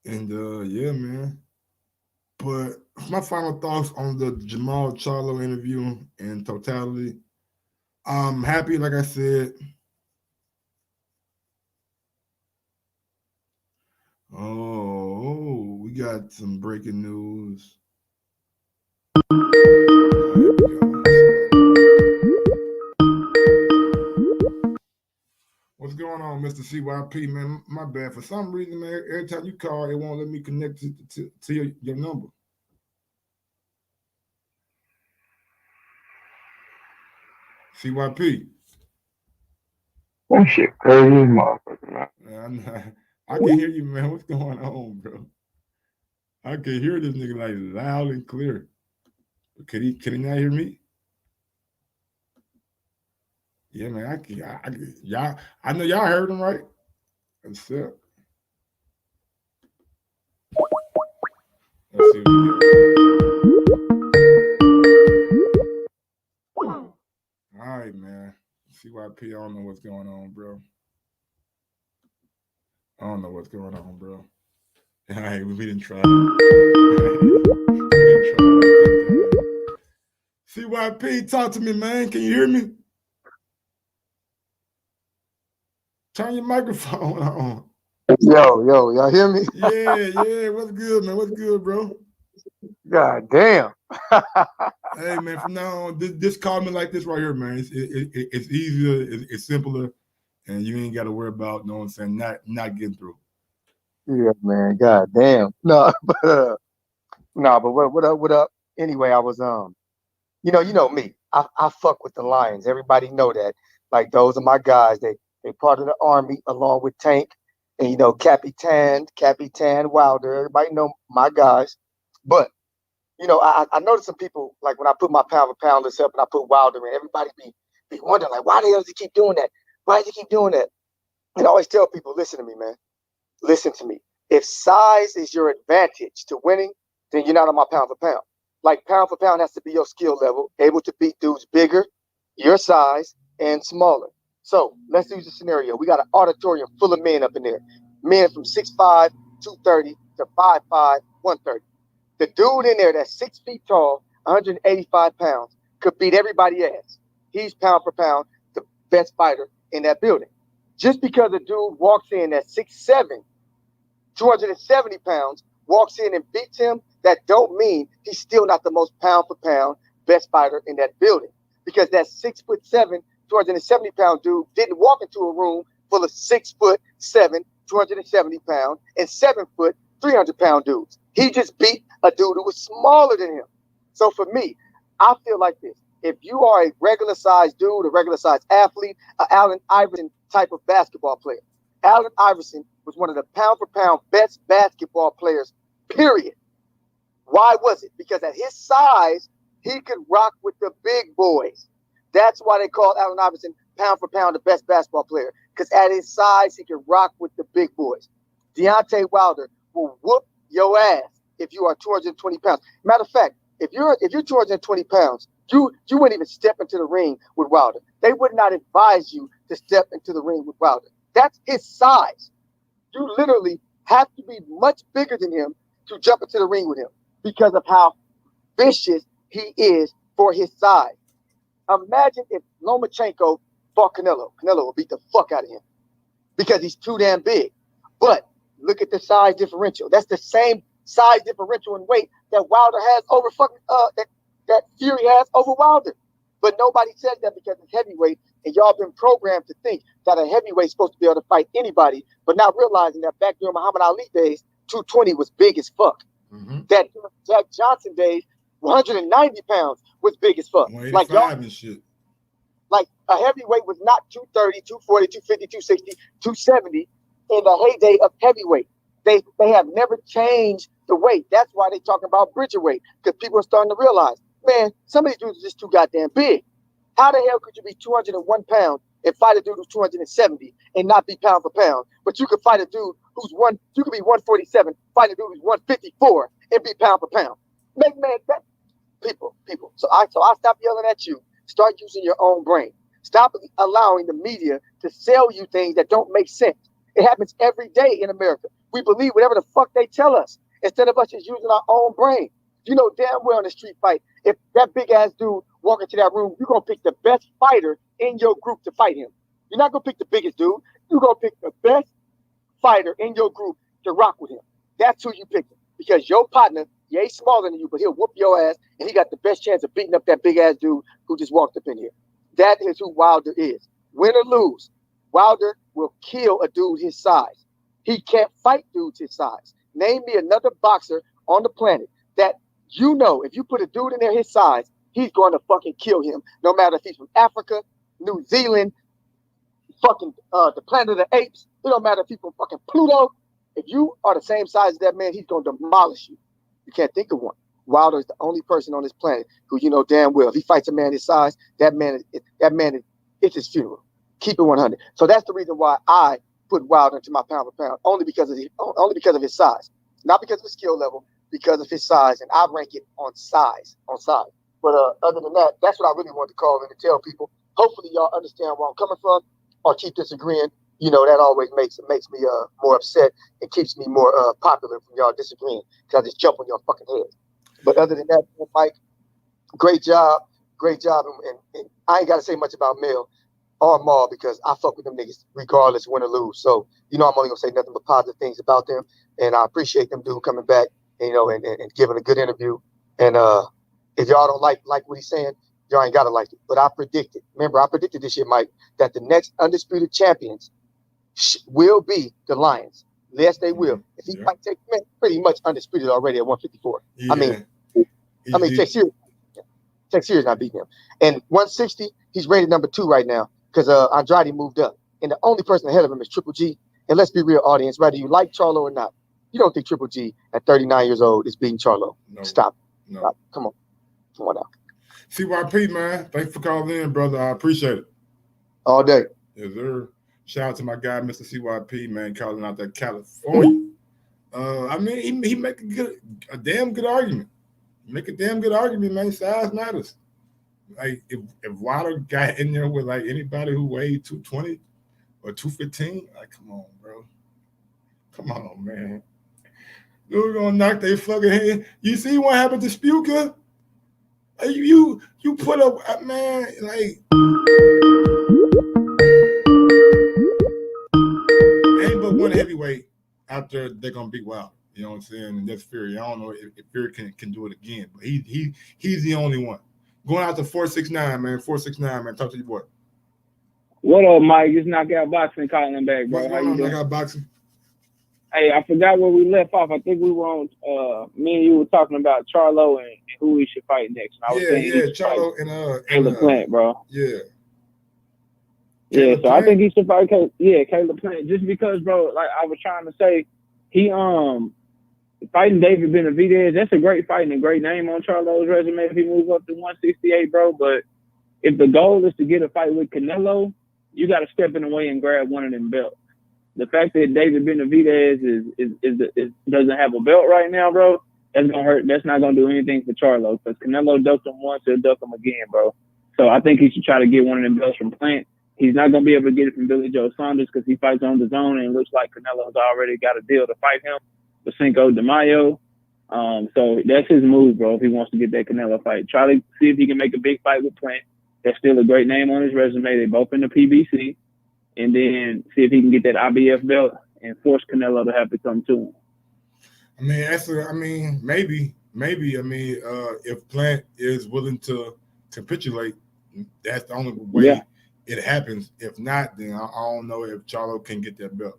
And yeah, man. But my final thoughts on the Jermall Charlo interview in totality. I'm happy, like I said. Oh, we got some breaking news. What's going on, Mr. CYP, man? My bad. For some reason, man, every time you call, it won't let me connect to your number. CYP. That shit crazy, motherfucker, man. I can hear you, man. What's going on, bro? I can hear this nigga like loud and clear. Can he not hear me? Yeah, man. Y'all. I know y'all heard him, right? That's it. Let's see what we got. All right, man. CYP, I don't know what's going on, bro. I don't know what's going on, bro. All right, we didn't try. CYP, talk to me, man. Can you hear me? Turn your microphone on. Yo, y'all hear me? Yeah. What's good, man? What's good, bro? God damn. Hey, man, from now on, just call me like this right here, man. It's easier, it's simpler, and you ain't got to worry about, you know what I'm saying, not getting through. Yeah, man. God damn. No, but what up? Anyway, I was you know me. I fuck with the Lions. Everybody know that. Like those are my guys. They part of the army along with Tank and Capitan Wilder. Everybody know my guys. But I noticed some people, like when I put my pound for pound list up and I put Wilder in, everybody be wondering, like, why the hell does he keep doing that? Why does he keep doing that? And I always tell people, listen to me, man. Listen to me. If size is your advantage to winning, then you're not on my pound for pound. Like pound for pound has to be your skill level, able to beat dudes bigger, your size, and smaller. So let's use a scenario. We got an auditorium full of men up in there. Men from 6'5", 230 to 5'5", 130. The dude in there that's 6 feet tall, 185 pounds, could beat everybody ass. He's pound for pound the best fighter in that building. Just because a dude walks in at 6'7", 270 pounds, walks in and beats him, that don't mean he's still not the most pound for pound best fighter in that building. Because that 6'7", 270 pound dude didn't walk into a room full of 6'7", 270 pound and 7 foot, 300 pound dudes. He just beat a dude who was smaller than him. So for me, I feel like this. If you are a regular sized dude, a regular sized athlete, an Allen Iverson type of basketball player, Allen Iverson was one of the pound for pound best basketball players, period. Why was it? Because at his size, he could rock with the big boys. That's why they call Allen Iverson pound for pound the best basketball player. Because at his size, he can rock with the big boys. Deontay Wilder will whoop your ass if you are 220 pounds. Matter of fact, if you're 220 pounds, you wouldn't even step into the ring with Wilder. They would not advise you to step into the ring with Wilder. That's his size. You literally have to be much bigger than him to jump into the ring with him because of how vicious he is for his size. Imagine if Lomachenko fought Canelo. Canelo would beat the fuck out of him because he's too damn big. But look at the size differential. That's the same size differential in weight that Wilder has over fucking that Fury has over Wilder. But nobody says that because it's heavyweight, and y'all been programmed to think that a heavyweight's supposed to be able to fight anybody, but not realizing that back during Muhammad Ali days, 220 was big as fuck. Mm-hmm. That Jack Johnson days, 190 pounds was big as fuck. Like y'all, and shit. Like a heavyweight was not 230, 240, 250, 260, 270 in the heyday of heavyweight. They have never changed the weight. That's why they talking about bridger weight, because people are starting to realize, man, some of these dudes are just too goddamn big. How the hell could you be 201 pounds and fight a dude who's 270 and not be pound for pound? But you could fight a dude you could be 147, fight a dude who's 154 and be pound for pound. Man, that people. So I stop yelling at you. Start using your own brain. Stop allowing the media to sell you things that don't make sense. It happens every day in America. We believe whatever the fuck they tell us instead of us just using our own brain. You know damn well in a street fight, if that big ass dude walk into that room, you're gonna pick the best fighter in your group to fight him. You're not gonna pick the biggest dude. You're gonna pick the best fighter in your group to rock with him. That's who you pick, because your partner, he's smaller than you, but he'll whoop your ass, and he got the best chance of beating up that big ass dude who just walked up in here. That is who Wilder is. Win or lose, Wilder will kill a dude his size. He can't fight dudes his size. Name me another boxer on the planet that you know if you put a dude in there his size, he's going to fucking kill him, no matter if he's from Africa, New Zealand, fucking the planet of the apes. It don't matter if he's from fucking Pluto. If you are the same size as that man, he's going to demolish you. You can't think of one. Wilder is the only person on this planet who you know damn well, if he fights a man his size, it's his funeral. Keep it 100. So that's the reason why I put Wilder into my pound for pound, only because of his size, not because of his skill level, because of his size, and I rank it on size. But other than that, that's what I really want to call in to tell people. Hopefully y'all understand where I'm coming from, or keep disagreeing. You know, that always makes me more upset and keeps me more popular from y'all disagreeing, because I just jump on your fucking head. But other than that, Mike, great job. And I ain't got to say much about Mel or Maul, because I fuck with them niggas regardless, win or lose. So, you know, I'm only going to say nothing but positive things about them. And I appreciate them dude coming back, you know, and giving a good interview. And if y'all don't like what he's saying, y'all ain't got to like it. But I predicted this shit, Mike, that the next undisputed champions will be the Lions. Yes, they will. If he might take pretty much undisputed already at 154. Yeah. I mean, Tech Series not beating him. And 160, he's rated number 2 right now because Andrade moved up. And the only person ahead of him is Triple G. And let's be real, audience, whether you like Charlo or not, you don't think Triple G at 39 years old is beating Charlo. No. Stop. Come on out. CYP, man. Thanks for calling in, brother. I appreciate it. All day. Yes, sir. Shout out to my guy, Mr. CYP, man, calling out that California. I mean, he make a damn good argument. Make a damn good argument, man. Size matters. Like if Wilder got in there with like anybody who weighed 220 or 215, like come on, bro. Come on, man. You're gonna knock their fucking head. You see what happened to Spuka? You put up, man, like heavyweight after they're gonna beat Wilder. You know what I'm saying? And that's Fury. I don't know if Fury can do it again, but he's the only one. Going out to 469, man. 469, man. Talk to your boy. What up, Mike? It's Knockout Boxing calling back, bro. What's How going you on, doing? Knockout Boxing? Hey, I forgot where we left off. I think we were on. Me and you were talking about Charlo and who he should fight next. And I was saying Charlo and Caleb Plant, bro. Yeah. Yeah, Caleb so Plant? I think he should fight Caleb Plant. Just because, bro, like I was trying to say, he fighting David Benavidez, that's a great fight and a great name on Charlo's resume if he moves up to 168, bro. But if the goal is to get a fight with Canelo, you got to step in the way and grab one of them belts. The fact that David Benavidez doesn't have a belt right now, bro, that's gonna hurt. That's not gonna do anything for Charlo because Canelo ducked him once, he'll duck him again, bro. So I think he should try to get one of them belts from Plant. He's not gonna be able to get it from Billy Joe Saunders because he fights on the zone, and it looks like Canelo's already got a deal to fight him for Cinco de Mayo. So that's his move, bro. If he wants to get that Canelo fight, try to see if he can make a big fight with Plant. That's still a great name on his resume. They both in the PBC. And then see if he can get that IBF belt and force Canelo to have to come to him. Maybe. If Plant is willing to capitulate, that's the only way it happens. If not, then I don't know if Charlo can get that belt.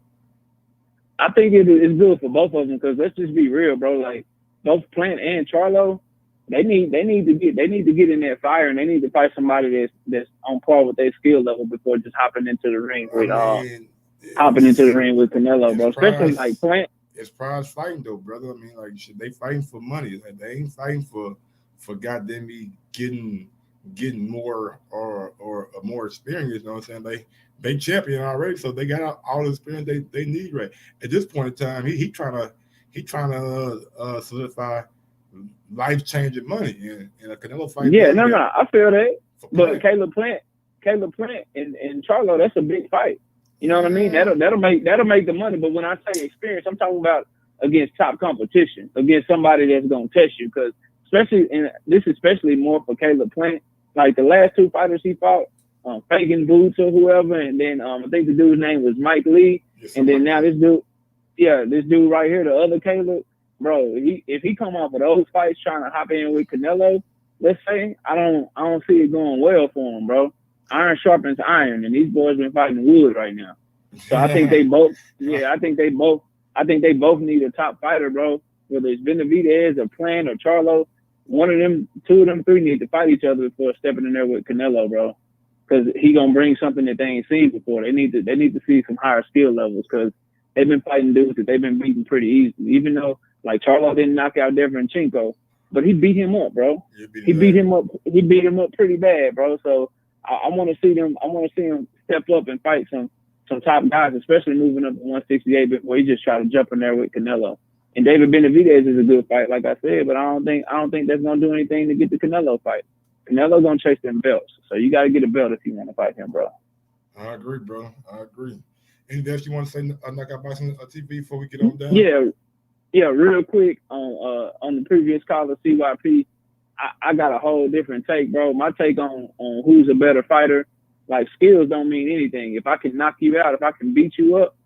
I think it's good for both of them because let's just be real, bro. Like both Plant and Charlo, they need to get in that fire and they need to fight somebody that's on par with their skill level before just hopping into the ring with Canelo, bro. Especially like Plant. It's prize fighting though, brother. They fighting for money. Like, they ain't fighting for goddamn me getting more or more experience. You know what I'm saying? They champion already, so they got all the experience they need right at this point in time. He trying to solidify life-changing money in a Canelo fight. Yeah, no, I feel that. But Caleb Plant and Charlo, that's a big fight. You know what I mean? That'll make the money. But when I say experience, I'm talking about against top competition, against somebody that's gonna test you. Because especially more for Caleb Plant. Like the last two fighters he fought, Fagan Boots or whoever, and then I think the dude's name was Mike Lee, and then now this dude right here, the other Caleb. Bro, if he come off of those fights trying to hop in with Canelo, let's say, I don't see it going well for him, bro. Iron sharpens iron, and these boys been fighting wood right now. So I think they both need a top fighter, bro. Whether it's Benavidez or Plant or Charlo, one of them, two of them three need to fight each other before stepping in there with Canelo, bro. Because he gonna bring something that they ain't seen before. They need to see some higher skill levels because they've been fighting dudes that they've been beating pretty easily, even though. Like Charlo didn't knock out Deverenchenko, but he beat him up, bro. He beat him up pretty bad, bro. So I want to see them. I want to see him step up and fight some top guys, especially moving up to 168 before he just try to jump in there with Canelo. And David Benavidez is a good fight, like I said, but I don't think that's gonna do anything to get the Canelo fight. Canelo gonna chase them belts, so you got to get a belt if you want to fight him, bro. I agree, bro. I agree. Anything else you want to say, Knockout Boxing TV, before we get on down? Yeah, real quick on the previous caller, CYP, I got a whole different take, bro. My take on who's a better fighter, like skills don't mean anything. If I can knock you out, if I can beat you up,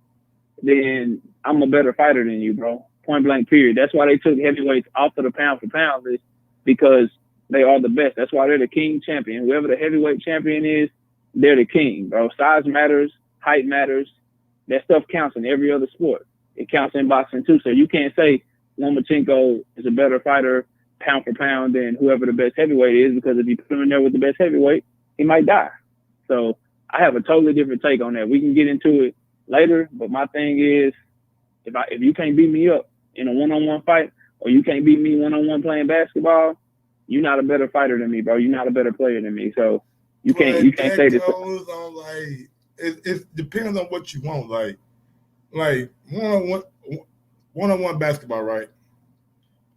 then I'm a better fighter than you, bro. Point blank, period. That's why they took heavyweights off of the pound for pound list because they are the best. That's why they're the king champion. Whoever the heavyweight champion is, they're the king, bro. Size matters, height matters. That stuff counts in every other sport. It counts in boxing too. So you can't say Lomachenko is a better fighter pound for pound than whoever the best heavyweight is, because if you put him in there with the best heavyweight, he might die. So I have a totally different take on that. We can get into it later, but my thing is, if you can't beat me up in a one-on-one fight, or you can't beat me one-on-one playing basketball, you're not a better fighter than me, bro. You're not a better player than me. So you can't say this. It depends on what you want. Like one-on-one basketball, right?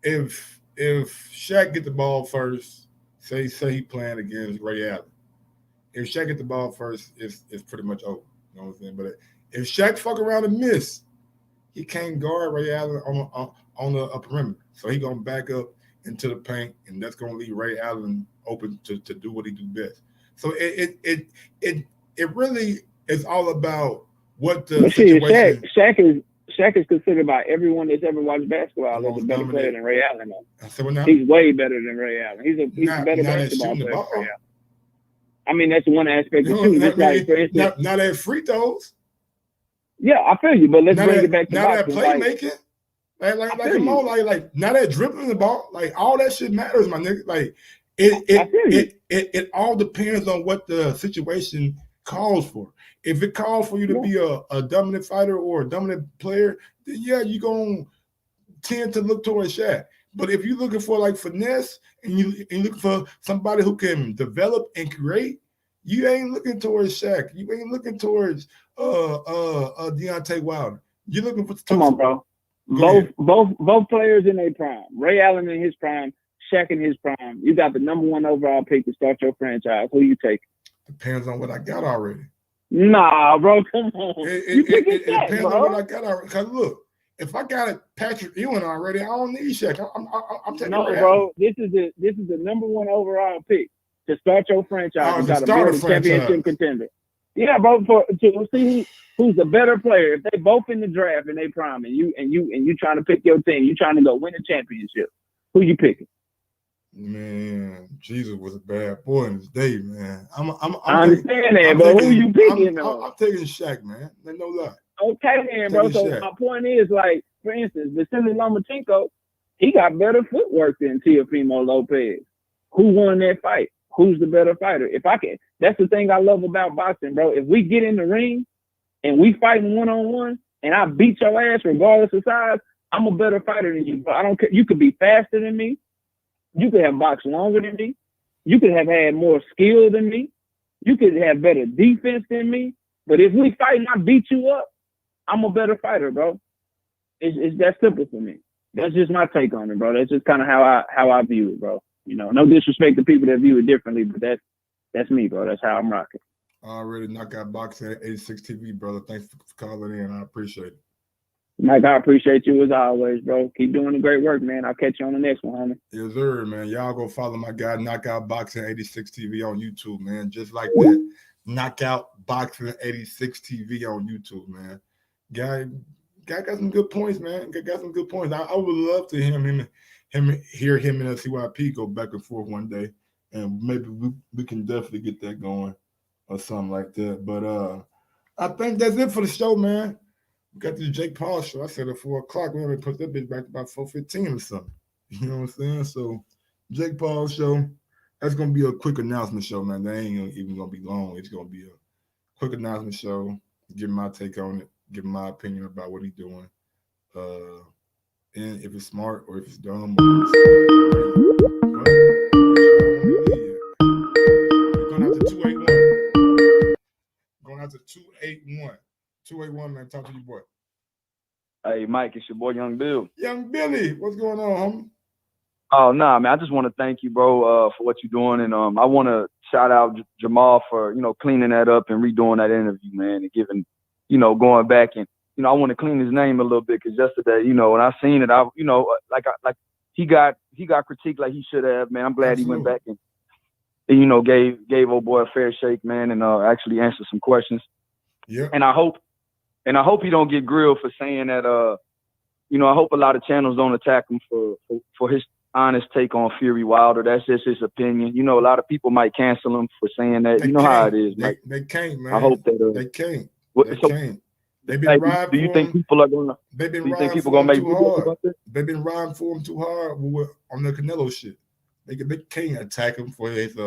If Shaq get the ball first, say he playing against Ray Allen. If Shaq get the ball first, it's pretty much over. You know what I'm saying? But if Shaq fuck around and miss, he can't guard Ray Allen on the perimeter. So he gonna back up into the paint, and that's gonna leave Ray Allen open to do what he do best. So it really is all about what the situation. Shaq is considered by everyone that's ever watched basketball as a better player than Ray Allen. I said, well, now, he's way better than Ray Allen. He's a better not basketball player ball. than Ray Allen. I mean, that's one aspect of shooting. Just like, for instance, not at free throws. Yeah, I feel you, but let's bring it back to not boxing. Not that playmaking. Come on, like not that dribbling the ball. Like all that shit matters, my nigga. Like it all depends on what the situation calls for. If it calls for you to be a dominant fighter or a dominant player, then yeah, you're gonna tend to look towards Shaq. But if you're looking for like finesse and you look for somebody who can develop and create, you ain't looking towards Shaq. You ain't looking towards Deontay Wilder. You're looking for come on, bro. Both players in their prime. Ray Allen in his prime, Shaq in his prime. You got the #1 overall pick to start your franchise. Who you take? Depends on what I got already. Nah, bro, come on. It depends on what I got already. Cause look, if I got Patrick Ewing already, I don't need Shaq. I'm taking no, bro. This is the #1 overall pick to start your franchise. You got to build a championship contender. Yeah, bro. To see who's the better player. If they both in the draft and they prime, and you trying to pick your team, you trying to go win a championship. Who you picking? Man, Jesus was a bad boy in his day, man. I understand that, but who you picking? I'm taking Shaq, man. There's no lie. Okay, then, bro. So my point is, like, for instance, Vasily Lomachenko, he got better footwork than Teofimo Lopez. Who won that fight? Who's the better fighter? That's the thing I love about boxing, bro. If we get in the ring and we fighting one-on-one and I beat your ass regardless of size, I'm a better fighter than you, bro. I don't care. You could be faster than me. You could have boxed longer than me. You could have had more skill than me. You could have better defense than me. But if we fight and I beat you up, I'm a better fighter, bro. It's that simple for me. That's just my take on it, bro. That's just kind of how I view it, bro. You know, no disrespect to people that view it differently, but that's me, bro. That's how I'm rocking. Already Knockout Boxing at 86 TV, brother. Thanks for calling in. I appreciate it. Mike, I appreciate you as always, bro. Keep doing the great work, man. I'll catch you on the next one, homie. Yes, sir, man. Y'all go follow my guy, Knockout Boxing 86 TV on YouTube, man. Just like that. Knockout Boxing 86 TV on YouTube, man. Guy got some good points, man. Got some good points. I would love to hear him and CYP go back and forth one day. And maybe we can definitely get that going or something like that. But I think that's it for the show, man. We got the Jake Paul show. I said at 4 o'clock. We haven't put that bitch back to about 4:15 or something. You know what I'm saying? So Jake Paul show. That's gonna be a quick announcement show, man. That ain't even gonna be long. It's gonna be a quick announcement show. Give my take on it. Give my opinion about what he's doing. And if it's smart or if it's dumb. We're going out to 281. Going out to 281. 281, man. Talk to you, boy. Hey, Mike, it's your boy, Young Bill. Young Billy, what's going on, homie? Oh, nah, man. I just want to thank you, bro, for what you're doing. And I want to shout out Jermall for, cleaning that up and redoing that interview, man, and giving, going back and, I want to clean his name a little bit because yesterday, when I seen it, like he got critiqued like he should have, man. I'm glad He went back and gave old boy a fair shake, man, and actually answered some questions. Yeah. And I hope he don't get grilled for saying that. I hope a lot of channels don't attack him for his honest take on Fury Wilder. That's just his opinion. A lot of people might cancel him for saying that. How it is, Mike. They can't, man. I hope that they can't. They can't. They've been riding. Do you think people are gonna? They've been do you think riding people for gonna him make too videos hard. about that? They've been riding for him too hard on the Canelo shit. They can't attack him for his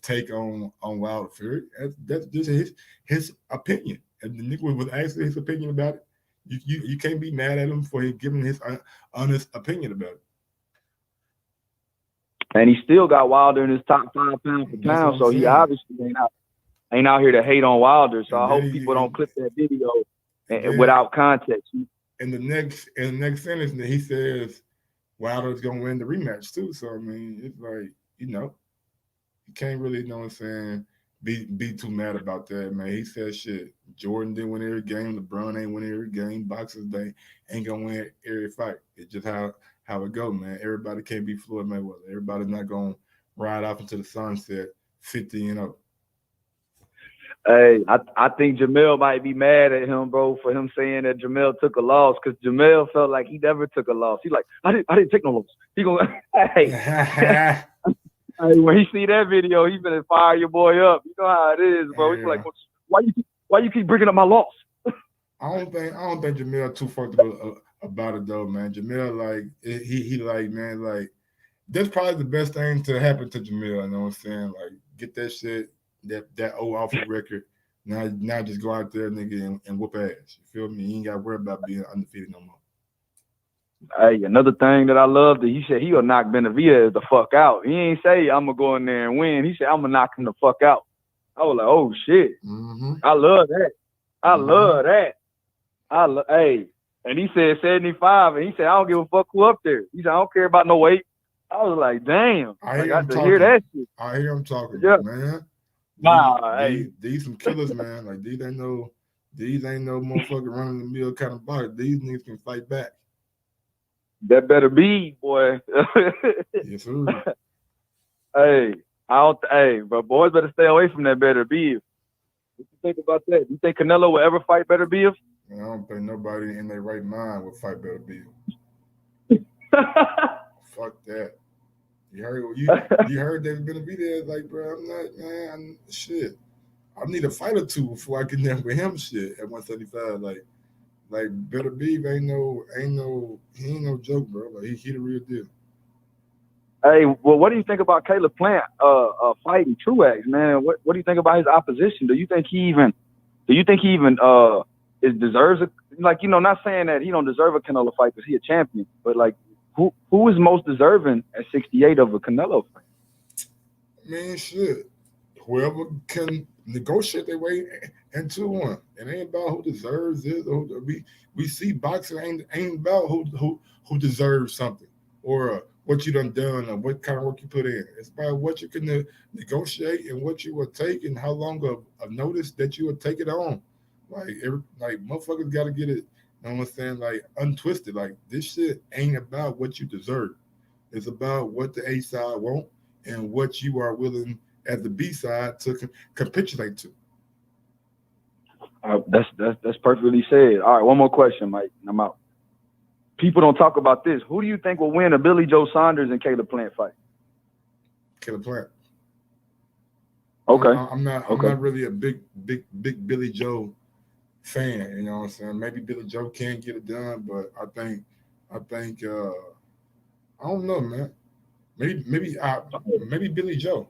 take on Wilder Fury. That's just his opinion. And the nigga was asking his opinion about it. You can't be mad at him for giving his honest opinion about it. And he still got Wilder in his top 5 pound for pound, so he obviously ain't out here to hate on Wilder. So I hope people don't clip that video without context. In the next sentence, he says Wilder's gonna win the rematch too. So I mean, it's like you can't really be too mad about that, man. He said shit. Jordan didn't win every game. LeBron ain't win every game. Boxers they ain't gonna win every fight. It's just how it go, man. Everybody can't be Floyd Mayweather. Everybody's not gonna ride off into the sunset 50 and up. Hey, I think Jamel might be mad at him, bro, for him saying that Jamel took a loss, because Jamel felt like he never took a loss. He like, I didn't take no loss. He go, hey, hey, when he see that video, he finna fire your boy up. You know how it is, bro. He's like, why you keep bringing up my loss? I don't think Jamel too fucked up about it though, man. Jamel, like he like, man, like that's probably the best thing to happen to Jamel. You know what I'm saying? Like get that shit, that old awful record. Now just go out there, nigga, and whoop ass. You feel me? You ain't got to worry about being undefeated no more. Hey, another thing that I love that he said he'll knock Benavidez the fuck out. He ain't say I'm gonna go in there and win. He said I'm gonna knock him the fuck out. I was like, oh shit. Mm-hmm. I love that. I love that. Hey, and he said 75, and he said I don't give a fuck who up there. He said I don't care about no weight. I was like, damn. I hear that shit. I hear him talking, yeah. man. Hey. These some killers, man. Like these ain't no motherfucking running the mill kind of body. These niggas can fight back. That better be, boy. Yes, sir. Hey, but boys better stay away from that better be. What you think about that? You think Canelo will ever fight better be? I don't think nobody in their right mind would fight better be. Fuck that. You heard there's gonna be there, like, bro, I'm not, man, shit. I need a fight or two before I get there with him shit at 175. Like Better Beef ain't no joke, bro. Like he the real deal. Hey, well, what do you think about Caleb Plant fighting Truex, man? What do you think about his opposition? Do you think he even deserves it? Like, you know, not saying that he don't deserve a Canelo fight because he a champion, but like who is most deserving at 68 of a Canelo fight? Man, shit. Whoever can negotiate their way into one. It ain't about who deserves it. We see boxing ain't about who deserves something or what you done or what kind of work you put in. It's about what you can negotiate and what you will take and how long of notice that you will take it on. Like motherfuckers got to get it. You know what I'm saying? Like untwisted. Like this shit ain't about what you deserve. It's about what the A side want and what you are willing as the B side to capitulate to. That's perfectly said. All right, one more question, Mike, and I'm out. People don't talk about this. Who do you think will win a Billy Joe Saunders and Caleb Plant fight? Caleb Plant. Okay. I'm not really a big Billy Joe fan. You know what I'm saying? Maybe Billy Joe can get it done, but I think I don't know, man. Maybe Billy Joe.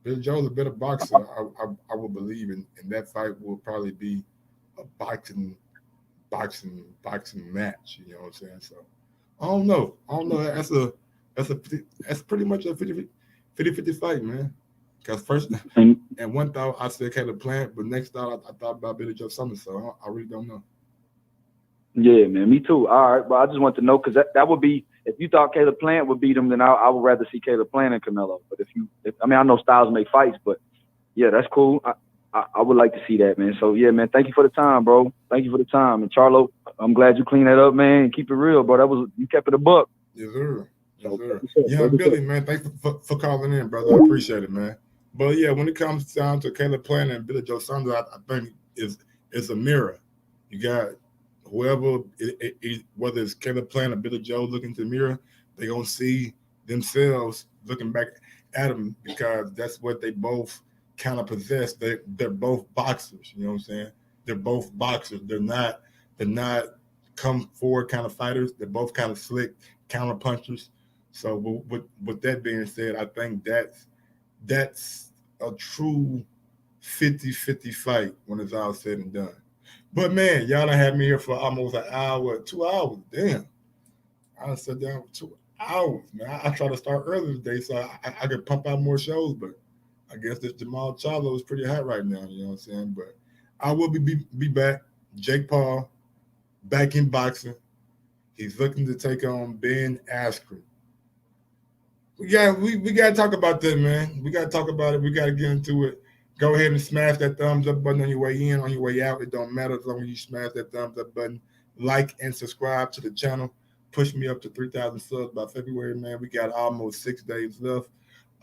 Billy Joe's a better boxer. I would believe in that fight will probably be a boxing match. You know what I'm saying? So I don't know. That's pretty much a 50-50 fight, man. Because first and one thought I said Caleb Plant, but next thought I thought about Billy Joe Saunders. So I really don't know. Yeah, man, me too. All right, but I just want to know because that would be, if you thought Caleb Plant would beat him, then I would rather see Caleb Plant and Canelo. But I mean, I know styles make fights, but yeah, that's cool. I would like to see that, man. So yeah, man, thank you for the time, bro. Thank you for the time. And Charlo, I'm glad you cleaned that up, man. And keep it real, bro. You kept it a buck. Yes, sir. Yes, sir. Yeah, Billy, man, thanks for calling in, brother. I appreciate it, man. But yeah, when it comes down to Caleb Plant and Billy Joe Saunders, I think it's a mirror. You got whoever, whether it's Caleb Plant or Billy Joe looking into the mirror, they're going to see themselves looking back at them because that's what they both kind of possess. They're both boxers, you know what I'm saying? They're both boxers. They're not come forward kind of fighters. They're both kind of slick counter punchers. So with that being said, I think that's a true 50-50 fight when it's all said and done. But man, y'all done had me here for almost an hour, 2 hours. Damn. I done sat down for 2 hours, man. I try to start early today so I could pump out more shows, but I guess this JERMALL CHARLO is pretty hot right now, you know what I'm saying? But I will be back. Jake Paul, back in boxing. He's looking to take on Ben Askren. We got to talk about that, man. We got to talk about it. We got to get into it. Go ahead and smash that thumbs up button on your way in, on your way out. It don't matter as long as you smash that thumbs up button. Like and subscribe to the channel. Push me up to 3,000 subs by February, man. We got almost 6 days left.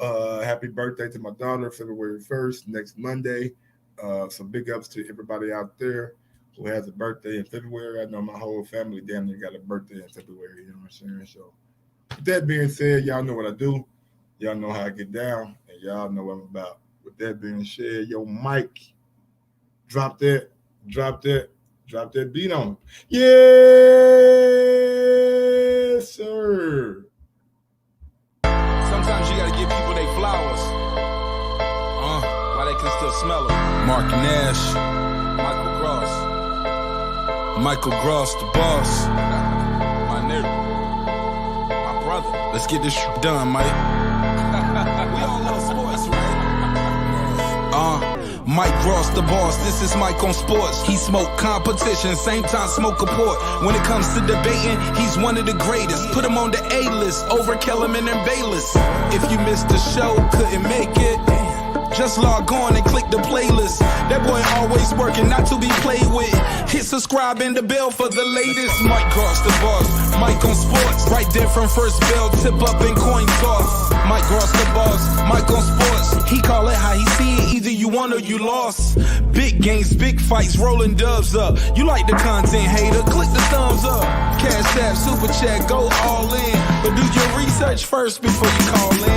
Happy birthday to my daughter, February 1st, next Monday. So big ups to everybody out there who has a birthday in February. I know my whole family damn near got a birthday in February. You know what I'm saying? So with that being said, y'all know what I do. Y'all know how I get down, and y'all know what I'm about. With that being said, yo, Mike, drop that beat on. Yes, sir. Sometimes you gotta give people their flowers. While they can still smell it. Mark Nash, Michael Gross, the boss. My nigga, my brother. Let's get this done, Mike. We all love sports, right? Mike Gross, the boss. This is Mike on sports. He smoke competition, same time smoke a port. When it comes to debating, he's one of the greatest. Put him on the A-list over Kellerman and Bayless. If you missed the show, couldn't make it, just log on and click the playlist. That boy always working, not to be played with. Hit subscribe and the bell for the latest. Mike Gross, the boss. Mike on sports. Right there from first bell, tip up and coin toss. Mike Gross, the boss. Mike on sports. He call it how he see it. Either you won or you lost. Big games, big fights, rolling dubs up. You like the content, hater? Click the thumbs up. Cashapp, super chat, go all in. But do your research first before you call in.